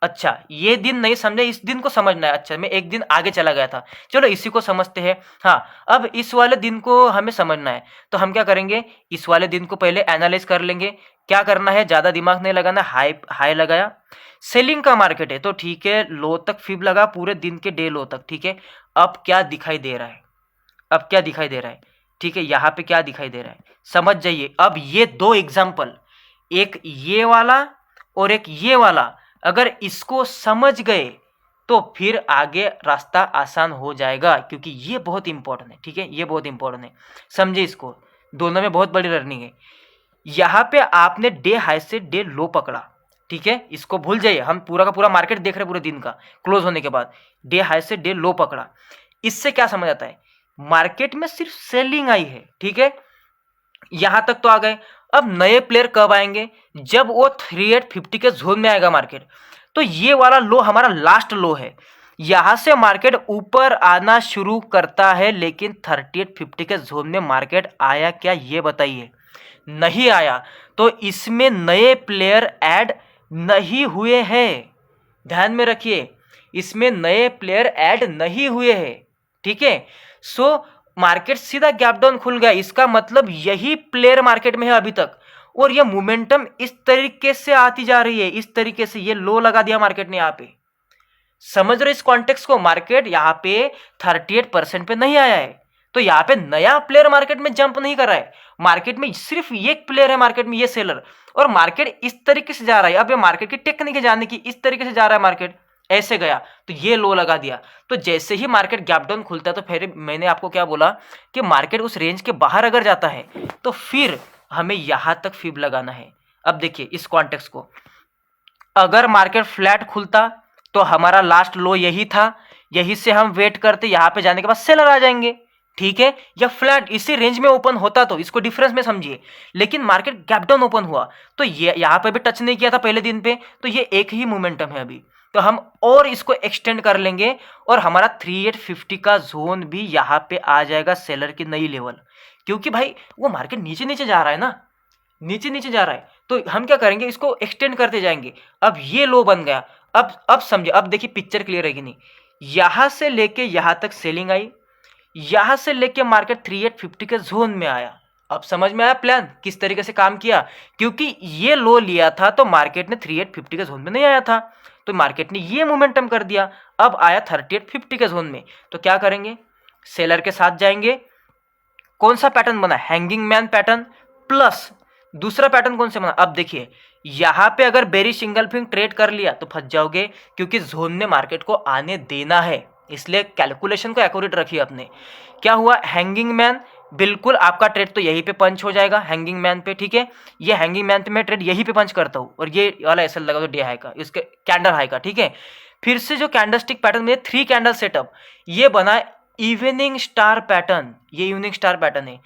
S1: अच्छा, ये दिन नहीं समझा, इस दिन को समझना है, अच्छा मैं एक दिन आगे चला गया था, चलो इसी को समझते हैं। हाँ, अब इस वाले दिन को हमें समझना है, तो हम क्या करेंगे, इस वाले दिन को पहले एनालाइज कर लेंगे, क्या करना है, ज्यादा दिमाग नहीं लगाना, हाई हाई लगाया, सेलिंग का मार्केट है तो ठीक है, लो तक फिब लगा, पूरे दिन के डे लो तक, ठीक है। अब क्या दिखाई दे रहा है, अब क्या दिखाई दे रहा है, ठीक है, यहाँ पे क्या दिखाई दे रहा है, समझ जाइए। अब ये दो एग्जाम्पल, एक ये वाला और एक ये वाला, अगर इसको समझ गए तो फिर आगे रास्ता आसान हो जाएगा, क्योंकि ये बहुत इंपॉर्टेंट है, ठीक है, ये बहुत इंपॉर्टेंट है, समझे इसको, दोनों में बहुत बड़ी लर्निंग है। यहाँ पे आपने डे हाई से डे लो पकड़ा, ठीक है, इसको भूल जाइए, हम पूरा का पूरा मार्केट देख रहे हैं पूरे दिन का, क्लोज होने के बाद डे हाई से डे लो पकड़ा, इससे क्या समझ आता है, मार्केट में सिर्फ सेलिंग आई है, ठीक है, यहां तक तो आ गए। अब नए प्लेयर कब आएंगे, जब वो 3850 के जोन में आएगा मार्केट, तो ये वाला लो हमारा लास्ट लो है, यहां से मार्केट ऊपर आना शुरू करता है, लेकिन 3850 के जोन में मार्केट आया क्या, ये बताइए, नहीं आया, तो इसमें नए प्लेयर ऐड नहीं हुए हैं, ध्यान में रखिए, इसमें नए प्लेयर ऐड नहीं हुए हैं, ठीक है। सो मार्केट सीधा गैप डाउन खुल गया, इसका मतलब यही प्लेयर मार्केट में है अभी तक, और ये मोमेंटम इस तरीके से आती जा रही है, इस तरीके से ये लो लगा दिया मार्केट ने यहाँ पे, समझ रहे इस कॉन्टेक्स्ट को, मार्केट यहाँ पे 38% पे नहीं आया है, तो यहाँ पे नया प्लेयर मार्केट में जंप नहीं कर रहा है, मार्केट में सिर्फ एक प्लेयर है मार्केट में, ये सेलर, और मार्केट इस तरीके से जा रहा है। अब ये मार्केट की टेक्निक है जानने की, इस तरीके से जा रहा है मार्केट, ऐसे गया तो ये लो लगा दिया, तो जैसे ही मार्केट गैप डाउन खुलता है, तो फिर मैंने आपको क्या बोला कि मार्केट उस रेंज के बाहर अगर जाता है तो फिर हमें यहां तक फिब लगाना है। अब देखिए इस कॉन्टेक्स्ट को, अगर मार्केट फ्लैट खुलता तो हमारा लास्ट लो यही था, यही से हम वेट करते, यहां पे जाने के बाद सेलर आ जाएंगे, ठीक है, या फ्लैट इसी रेंज में ओपन होता, तो इसको डिफरेंस में समझिए, लेकिन मार्केट गैप डाउन ओपन हुआ, तो ये यहां पे भी टच नहीं किया था पहले दिन पे, तो ये एक ही मोमेंटम है अभी, तो हम और इसको एक्सटेंड कर लेंगे, और हमारा 3850 का जोन भी यहाँ पे आ जाएगा, सेलर की नई लेवल, क्योंकि भाई वो मार्केट नीचे नीचे जा रहा है ना, नीचे नीचे जा रहा है, तो हम क्या करेंगे, इसको एक्सटेंड करते जाएंगे। अब ये लो बन गया, अब समझिए, अब देखिए पिक्चर क्लियर है कि नहीं, यहां से लेके यहां तक सेलिंग आई, यहां से लेके मार्केट 3850 के जोन में आया, अब समझ में आया प्लान किस तरीके से काम किया, क्योंकि ये लो लिया था तो मार्केट ने 3850 के जोन में नहीं आया था, तो मार्केट ने ये मोमेंटम कर दिया, अब आया 3850 के जोन में, तो क्या करेंगे, सेलर के साथ जाएंगे, कौन सा पैटर्न बना, हैंगिंग मैन पैटर्न, प्लस दूसरा पैटर्न कौन से बना, अब देखिए यहां पे अगर बेरी सिंगल फिंग ट्रेड कर लिया तो फंस जाओगे, क्योंकि जोन ने मार्केट को आने देना है, इसलिए कैलकुलेशन को एक्यूरेट रखिए अपने। क्या हुआ, हैंगिंग मैन, बिल्कुल आपका ट्रेड तो यहीं पे पंच हो जाएगा हैंगिंग मैन पे, ठीक है, ये हैंगिंग मैन पे मैं ट्रेड यहीं पे पंच करता हूँ, और ये वाला एसएल लगा तो डे हाई का, इसके कैंडल हाई का, ठीक है। फिर से जो कैंडलस्टिक पैटर्न में 3 कैंडल सेटअप, ये बना इवनिंग स्टार पैटर्न, ये इवनिंग स्टार पैटर्न है,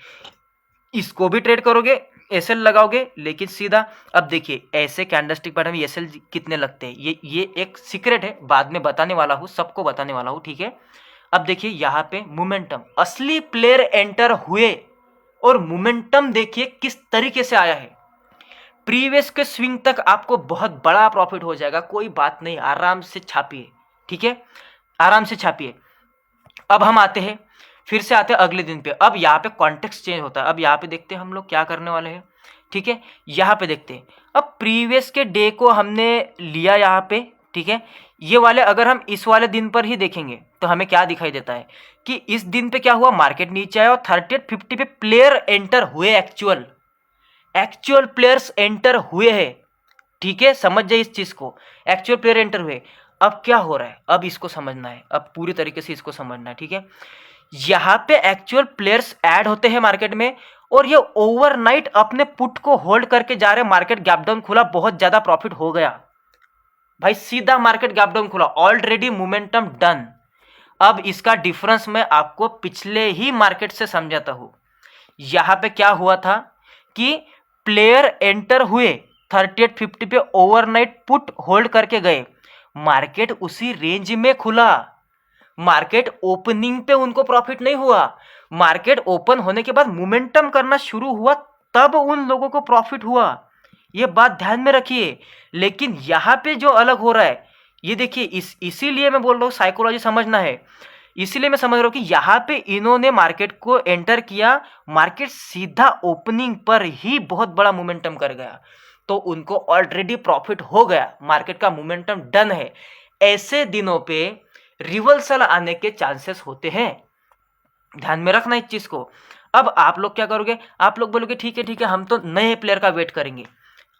S1: इसको भी ट्रेड करोगे, एसएल लगाओगे, लेकिन सीधा, अब देखिए ऐसे कैंडलस्टिक पैटर्न में एसएल कितने लगते हैं, ये एक सीक्रेट है, बाद में बताने वाला हूँ, सबको बताने वाला हूँ, ठीक है। अब देखिए यहाँ पे मोमेंटम, असली प्लेयर एंटर हुए, और मोमेंटम देखिए किस तरीके से आया है, प्रीवियस के स्विंग तक आपको बहुत बड़ा प्रॉफिट हो जाएगा, कोई बात नहीं, आराम से छापिए, ठीक है, आराम से छापिए। अब हम आते हैं, फिर से आते हैं अगले दिन पे, अब यहाँ पे कॉन्टेक्स्ट चेंज होता है, अब यहाँ पे देखते हैं हम लोग क्या करने वाले हैं, ठीक है, यहाँ पे देखते हैं, अब प्रीवियस के डे को हमने लिया यहाँ पे, ठीक है, ये वाले अगर हम इस वाले दिन पर ही देखेंगे तो हमें क्या दिखाई देता है कि इस दिन पे क्या हुआ, मार्केट नीचे आया और 3850 पे प्लेयर एंटर हुए, एक्चुअल प्लेयर्स एंटर हुए हैं। ठीक है, समझ जाइए इस चीज को, एक्चुअल प्लेयर एंटर हुए। अब क्या हो रहा है, अब इसको समझना है, अब पूरी तरीके से इसको समझना है। ठीक है, यहां पे एक्चुअल प्लेयर्स ऐड होते हैं मार्केट में और ये ओवरनाइट अपने पुट को होल्ड करके जा रहे हैं। मार्केट गैप डाउन खुला, बहुत ज्यादा प्रॉफिट हो गया भाई, सीधा मार्केट गैप डाउन खुला, ऑलरेडी मोमेंटम डन। अब इसका डिफरेंस मैं आपको पिछले ही मार्केट से समझाता हूं। यहां पे क्या हुआ था कि प्लेयर एंटर हुए 3850 पे, ओवरनाइट पुट होल्ड करके गए, मार्केट उसी रेंज में खुला, मार्केट ओपनिंग पे उनको प्रॉफिट नहीं हुआ, मार्केट ओपन होने के बाद मोमेंटम करना शुरू हुआ तब उन लोगों को प्रॉफिट हुआ। ये बात ध्यान में रखिए। लेकिन यहां पे जो अलग हो रहा है, ये देखिए, इसीलिए मैं बोल रहा हूं साइकोलॉजी समझना है, इसीलिए मैं समझ रहा हूं कि यहां पे इन्होंने मार्केट को एंटर किया, मार्केट सीधा ओपनिंग पर ही बहुत बड़ा मोमेंटम कर गया, तो उनको ऑलरेडी प्रॉफिट हो गया, मार्केट का मोमेंटम डन है। ऐसे दिनों पे रिवर्सल आने के चांसेस होते हैं, ध्यान में रखना इस चीज को। अब आप लोग क्या करोगे, आप लोग बोलोगे ठीक है हम तो नए प्लेयर का वेट करेंगे।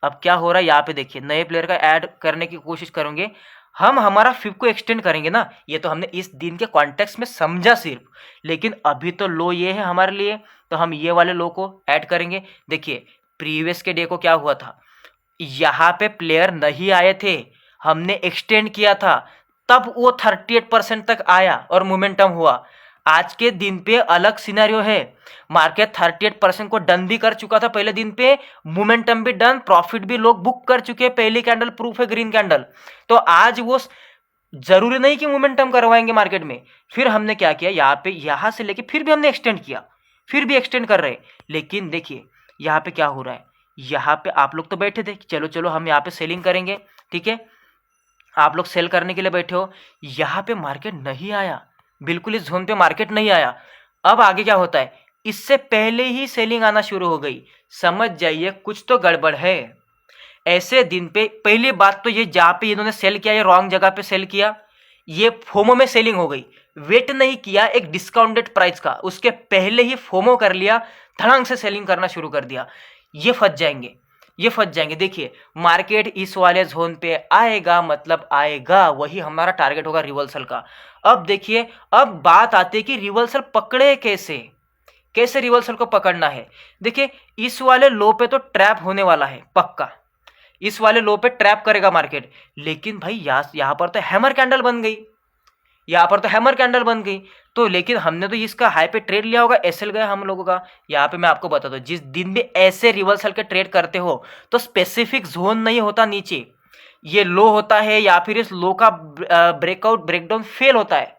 S1: अब क्या हो रहा है यहाँ पे देखिए, नए प्लेयर का ऐड करने की कोशिश करेंगे हम, हमारा फिब को एक्सटेंड करेंगे ना, ये तो हमने इस दिन के कॉन्टेक्स्ट में समझा सिर्फ, लेकिन अभी तो लो ये है हमारे लिए, तो हम ये वाले लो को ऐड करेंगे। देखिए प्रीवियस के डे को क्या हुआ था, यहाँ पे प्लेयर नहीं आए थे, हमने एक्सटेंड किया था, तब वो 38% तक आया और मोमेंटम हुआ। आज के दिन पे अलग सिनेरियो है, मार्केट 38% को डन भी कर चुका था पहले दिन पे, मोमेंटम भी डन, प्रॉफिट भी लोग बुक कर चुके हैं, पहली कैंडल प्रूफ है ग्रीन कैंडल। तो आज वो जरूरी नहीं कि मोमेंटम करवाएंगे मार्केट में। फिर हमने क्या किया, यहाँ पे यहाँ से लेके फिर भी हमने एक्सटेंड किया, फिर भी एक्सटेंड कर रहे। लेकिन देखिए यहाँ पे क्या हो रहा है, यहाँ पे आप लोग तो बैठे थे चलो चलो हम यहाँ पे सेलिंग करेंगे, ठीक है, आप लोग सेल करने के लिए बैठे हो, यहाँ पे मार्केट नहीं आया, बिल्कुल इस जोन पे मार्केट नहीं आया। अब आगे क्या होता है, इससे पहले ही सेलिंग आना शुरू हो गई, समझ जाइए कुछ तो गड़बड़ है। ऐसे दिन पे पहली बात तो ये जहां पे इन्होंने सेल किया, ये रॉन्ग जगह पे सेल किया, ये फोमो में सेलिंग हो गई, वेट नहीं किया एक डिस्काउंटेड प्राइस का, उसके पहले ही फोमो कर लिया, धड़ांग से सेलिंग करना शुरू कर दिया, ये फंस जाएंगे, ये फंस जाएंगे। देखिए मार्केट इस वाले जोन पे आएगा, मतलब आएगा, वही हमारा टारगेट होगा रिवर्सल का। अब देखिए, अब बात आती है कि रिवर्सल पकड़े कैसे, कैसे रिवर्सल को पकड़ना है। देखिए इस वाले लो पे तो ट्रैप होने वाला है पक्का, इस वाले लो पे ट्रैप करेगा मार्केट, लेकिन भाई यहां पर तो हैमर कैंडल बन गई, यहाँ पर तो हैमर कैंडल बन गई, तो लेकिन हमने तो इसका हाई पे ट्रेड लिया होगा, एसएल गया हम लोगों का। यहाँ पे मैं आपको बता दूं, जिस दिन भी ऐसे रिवर्सल के ट्रेड करते हो तो स्पेसिफिक जोन नहीं होता नीचे, ये लो होता है या फिर इस लो का ब्रेकआउट ब्रेकडाउन फेल होता है,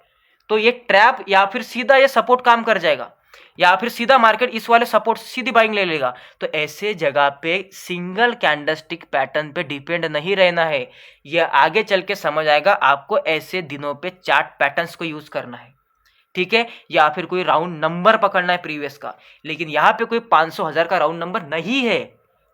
S1: तो ये ट्रैप या फिर सीधा ये सपोर्ट काम कर जाएगा, या फिर सीधा मार्केट इस वाले सपोर्ट सीधी बाइंग ले लेगा। तो ऐसे जगह पे सिंगल कैंडलस्टिक पैटर्न पे डिपेंड नहीं रहना है, ये आगे चल के समझ आएगा आपको। ऐसे दिनों पे चार्ट पैटर्न्स को यूज करना है, ठीक है, या फिर कोई राउंड नंबर पकड़ना है प्रीवियस का, लेकिन यहाँ पे कोई 500,000 का राउंड नंबर नहीं है,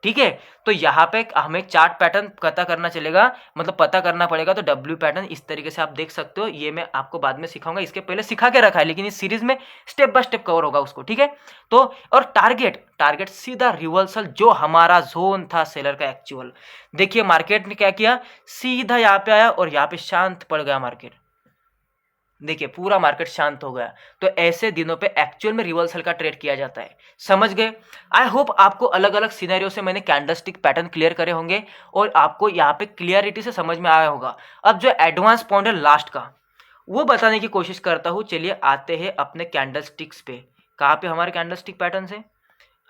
S1: ठीक है। तो यहाँ पे हमें चार्ट पैटर्न पता करना चलेगा, मतलब पता करना पड़ेगा। तो डब्ल्यू पैटर्न इस तरीके से आप देख सकते हो, ये मैं आपको बाद में सिखाऊंगा, इसके पहले सिखा के रखा है, लेकिन इस सीरीज में स्टेप बाय स्टेप कवर होगा उसको, ठीक है। तो और टारगेट सीधा रिवर्सल, जो हमारा जोन था सेलर का एक्चुअल। देखिए मार्केट ने क्या किया, सीधा यहाँ पे आया और यहाँ पे शांत पड़ गया मार्केट, देखिए पूरा मार्केट शांत हो गया। तो ऐसे दिनों पे एक्चुअल में रिवर्सल का ट्रेड किया जाता है, समझ गए। आई होप आपको अलग अलग सिनेरियो से मैंने कैंडलस्टिक पैटर्न क्लियर करे होंगे और आपको यहाँ पे क्लियरिटी से समझ में आया होगा। अब जो एडवांस पॉइंट है लास्ट का, वो बताने की कोशिश करता हूँ। चलिए आते हैं अपने कैंडलस्टिक्स पे, कहाँ पे हमारे कैंडलस्टिक पैटर्न है।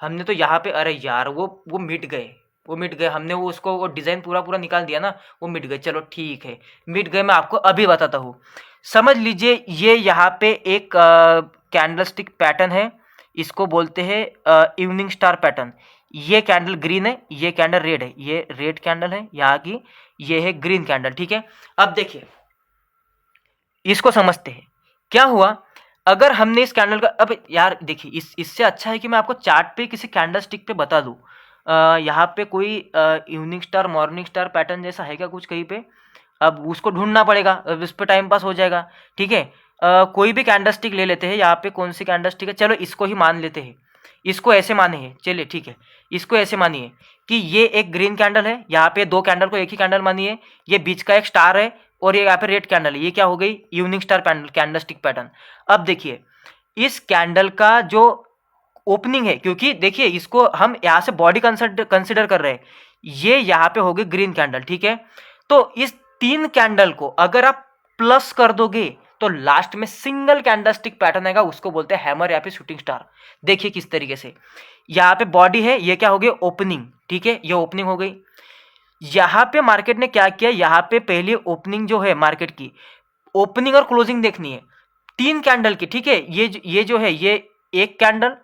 S1: हमने तो यहाँ पे, अरे यार वो मिट गए, वो मिट गए, हमने वो उसको वो डिज़ाइन पूरा निकाल दिया ना, वो मिट गए। चलो ठीक है, मिट गए, मैं आपको अभी बताता हूँ। समझ लीजिए ये यहाँ पे एक कैंडलस्टिक पैटर्न है, इसको बोलते हैं इवनिंग स्टार पैटर्न। ये कैंडल ग्रीन है, ये कैंडल रेड है, ये रेड कैंडल है यहाँ की, ये है ग्रीन कैंडल, ठीक है। अब देखिए इसको समझते हैं क्या हुआ। अगर हमने इस कैंडल का, अब यार देखिए इससे अच्छा है कि मैं आपको चार्ट पे किसी कैंडल स्टिक पे बता दूँ। यहाँ पे कोई evening star morning star pattern जैसा है क्या कुछ कहीं पे, अब उसको ढूंढना पड़ेगा, अब इस पर टाइम पास हो जाएगा। ठीक है, कोई भी कैंडलस्टिक ले लेते हैं। यहाँ पे कौन सी कैंडलस्टिक है, चलो इसको ही मान लेते हैं, इसको ऐसे माने हैं, चलिए ठीक है, इसको ऐसे मानिए कि ये एक ग्रीन कैंडल है, यहाँ पे दो कैंडल को एक ही कैंडल मानिए, ये बीच का एक स्टार है और ये यहाँ पे रेड कैंडल है, ये क्या हो गई, इवनिंग स्टार कैंडलस्टिक पैटर्न। अब देखिए इस कैंडल का जो ओपनिंग है, क्योंकि देखिए इसको हम यहाँ से बॉडी कंसिडर कर रहे हैं, ये यहाँ पे हो गई ग्रीन कैंडल। ठीक है, तो इस तीन कैंडल को अगर आप प्लस कर दोगे तो लास्ट में सिंगल कैंडलस्टिक पैटर्न आएगा, उसको बोलते हैं हैमर या फिर शूटिंग स्टार। देखिए किस तरीके से, यहाँ पे बॉडी है, ये क्या हो गई, ओपनिंग। ठीक है, ये ओपनिंग हो गई। यहाँ पे मार्केट ने क्या किया, यहाँ पे पहली ओपनिंग जो है मार्केट की, ओपनिंग और क्लोजिंग देखनी है तीन कैंडल की। ठीक है, ये जो है, ये एक कैंडल,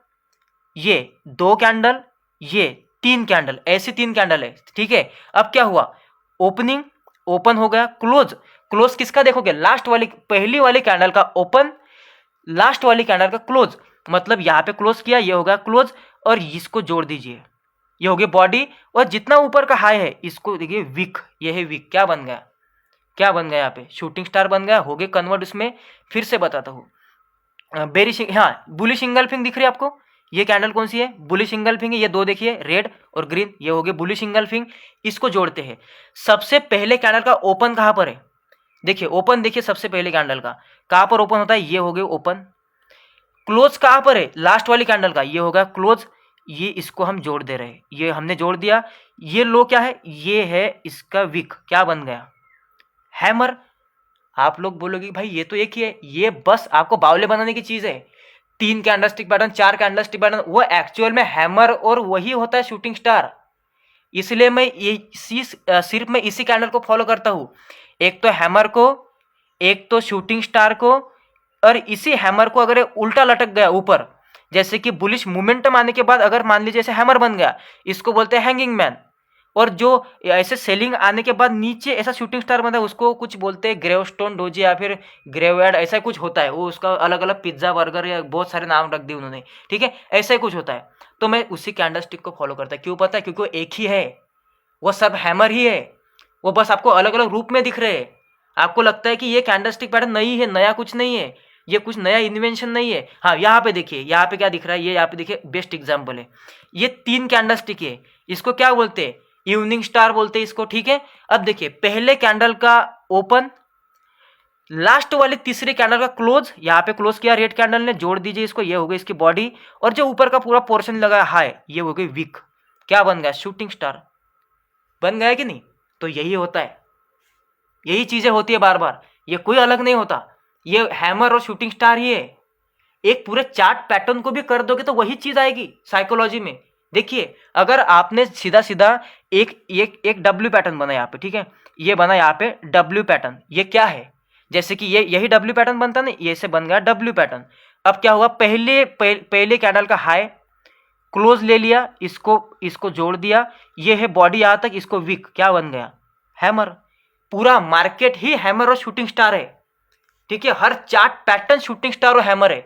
S1: ये दो कैंडल, ये तीन कैंडल, ऐसी तीन कैंडल है। ठीक है, अब क्या हुआ, ओपनिंग, ओपन हो गया, क्लोज, क्लोज किसका देखोगे, लास्ट वाली, पहली वाली कैंडल का ओपन, लास्ट वाली कैंडल का क्लोज, मतलब यहां पे क्लोज किया, ये होगा क्लोज, और इसको जोड़ दीजिए, ये हो गया बॉडी, और जितना ऊपर का हाई है इसको देखिए विक, ये है विक, क्या बन गया, क्या बन गया, यहाँ पे शूटिंग स्टार बन गया, हो गए कन्वर्ट। इसमें फिर से बताता हूँ, बेरिश, हाँ बुलिश इंगल्फिंग दिख रही है आपको, ये कैंडल कौन सी है, बुलिश इंगल्फिंग है, ये दो देखिए रेड और ग्रीन, ये हो गए बुलिश इंगल्फिंग। इसको जोड़ते हैं, सबसे पहले कैंडल का ओपन कहाँ पर है, देखिए ओपन, देखिए सबसे पहले कैंडल का कहाँ पर ओपन होता है, ये हो गए ओपन। क्लोज कहाँ पर है, लास्ट वाली कैंडल का, ये होगा क्लोज, ये इसको हम जोड़ दे रहे हैं, ये हमने जोड़ दिया। ये लो क्या है, ये है इसका विक, क्या बन गया, हैमर। आप लोग बोलोगे भाई ये तो एक ही है, ये बस आपको बावले बनाने की चीज है, तीन कैंडलस्टिक पैटर्न, चार कैंडलस्टिक पैटर्न, वो एक्चुअल में हैमर और वही होता है शूटिंग स्टार। इसलिए मैं ये सिर्फ मैं इसी कैंडल को फॉलो करता हूँ, एक तो हैमर को, एक तो शूटिंग स्टार को, और इसी हैमर को अगर उल्टा लटक गया ऊपर, जैसे कि बुलिश मोमेंटम आने के बाद अगर मान लीजिए ऐसे हैमर बन गया, इसको बोलते हैं हैंगिंग मैन। और जो ऐसे सेलिंग आने के बाद नीचे ऐसा शूटिंग स्टार बनता है, उसको कुछ बोलते हैं ग्रेवस्टोन डोजी या फिर ग्रेवयार्ड, ऐसा कुछ होता है, वो उसका अलग अलग पिज्जा बर्गर या बहुत सारे नाम रख दिए उन्होंने। ठीक है, ऐसा ही कुछ होता है, तो मैं उसी कैंडलस्टिक को फॉलो करता है। क्यों पता है, क्योंकि वो एक ही है, वो सब हैमर ही है, वो बस आपको अलग अलग रूप में दिख रहे हैं। आपको लगता है कि ये कैंडलस्टिक पैटर्न नई है, नया कुछ नहीं है, ये कुछ नया इन्वेंशन नहीं है। हाँ, यहाँ पे देखिए, यहाँ पे क्या दिख रहा है, ये यहाँ पे देखिए बेस्ट एग्जाम्पल है, ये तीन कैंडलस्टिक है, इसको क्या बोलते हैं, इवनिंग स्टार बोलते हैं इसको। ठीक है, अब देखिए पहले कैंडल का ओपन, लास्ट वाले तीसरे कैंडल का क्लोज, यहाँ पे क्लोज किया रेड कैंडल ने, जोड़ दीजिए इसको, ये हो गई इसकी बॉडी, और जो ऊपर का पूरा पोर्शन लगा हाई, ये हो गई वीक, क्या बन गया, शूटिंग स्टार बन गया कि नहीं। तो यही होता है, यही चीजें होती है बार बार, ये कोई अलग नहीं होता, ये हैमर और शूटिंग स्टार ही है। एक पूरे चार्ट पैटर्न को भी कर दोगे तो वही चीज आएगी साइकोलॉजी में। देखिए अगर आपने सीधा सीधा एक एक एक डब्ल्यू पैटर्न बना यहाँ पे, ठीक है, ये बना यहाँ पे डब्ल्यू पैटर्न, ये क्या है, जैसे कि ये यही डब्ल्यू पैटर्न बनता ना, ये से बन गया डब्ल्यू पैटर्न। अब क्या हुआ, पहले कैंडल का हाई, क्लोज ले लिया, इसको जोड़ दिया, ये है बॉडी यहाँ तक, इसको वीक, क्या बन गया, हैमर। पूरा मार्केट ही हैमर और शूटिंग स्टार है। ठीक है, हर चार्ट पैटर्न शूटिंग स्टार और हैमर है,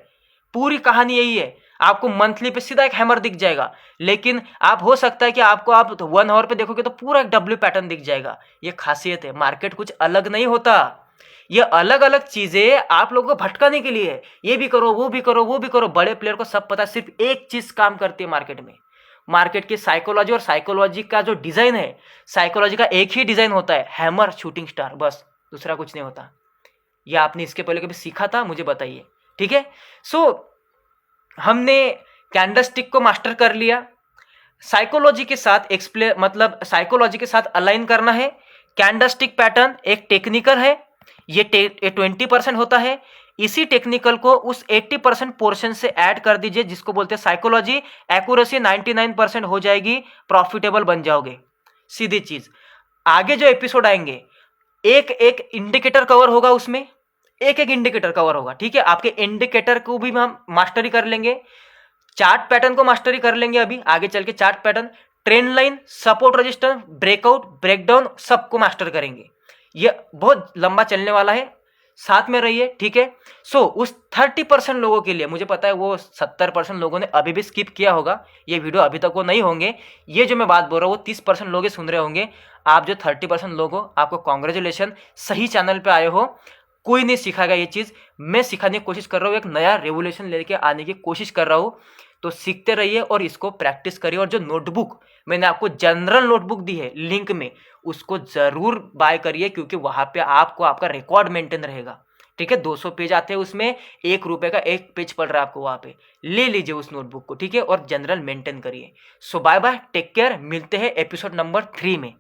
S1: पूरी कहानी यही है। आपको मंथली पे सीधा एक हैमर दिख जाएगा, लेकिन आप हो सकता है कि आप 1 आवर पे देखोगे तो पूरा एक डब्ल्यू पैटर्न दिख जाएगा। ये खासियत है, मार्केट कुछ अलग नहीं होता, ये अलग अलग चीजें आप लोगों को भटकाने के लिए है। ये भी करो, वो भी करो, वो भी करो, बड़े प्लेयर को सब पता है, सिर्फ एक चीज काम करती है मार्केट में, मार्केट की साइकोलॉजी, और साइकोलॉजी का जो डिजाइन है, साइकोलॉजी का एक ही डिजाइन होता है, हैमर शूटिंग स्टार, बस, दूसरा कुछ नहीं होता। ये आपने इसके पहले कभी सीखा था, मुझे बताइए। ठीक है, सो हमने कैंडलस्टिक को मास्टर कर लिया, साइकोलॉजी के साथ एक्सप्लेन, मतलब साइकोलॉजी के साथ अलाइन करना है। कैंडलस्टिक पैटर्न एक टेक्निकल है, ये 20% होता है, इसी टेक्निकल को उस 80% पोर्शन से ऐड कर दीजिए, जिसको बोलते हैं साइकोलॉजी, एक्यूरेसी 99% हो जाएगी, प्रॉफिटेबल बन जाओगे। सीधी चीज, आगे जो एपिसोड आएंगे एक एक इंडिकेटर कवर होगा, उसमें एक एक इंडिकेटर कवर होगा। ठीक है, आपके इंडिकेटर को भी हम मास्टरी कर लेंगे, चार्ट पैटर्न को मास्टरी कर लेंगे अभी आगे चल के, chart pattern, trend line, support resistance, breakout, breakdown, सबको मास्टर करेंगे। ये बहुत लंबा चलने वाला है, साथ में रहिए, ठीक है। उस 30% लोगों के लिए, मुझे पता है वो 70% लोगों ने अभी भी स्किप किया होगा ये वीडियो, अभी तक वो नहीं होंगे, ये जो मैं बात बोल रहा हूँ वो 30% लोग सुन रहे होंगे। आप जो 30% लोग हो, आपको कॉन्ग्रेचुलेशन, सही चैनल पे आए हो। कोई नहीं सिखाएगा ये चीज़, मैं सिखाने की कोशिश कर रहा हूँ, एक नया रेवोल्यूशन लेके आने की कोशिश कर रहा हूँ। तो सीखते रहिए और इसको प्रैक्टिस करिए। और जो नोटबुक मैंने आपको जनरल नोटबुक दी है लिंक में, उसको ज़रूर बाय करिए, क्योंकि वहाँ पे आपको आपका रिकॉर्ड मेंटेन रहेगा, ठीक है। 200 पेज आते हैं उसमें, ₹1 का एक पेज पड़ रहा है आपको, वहाँ पे ले लीजिए उस नोटबुक को, ठीक है। और जनरल मेंटेन करिए। बाय बाय, टेक केयर, मिलते हैं एपिसोड नंबर 3 में।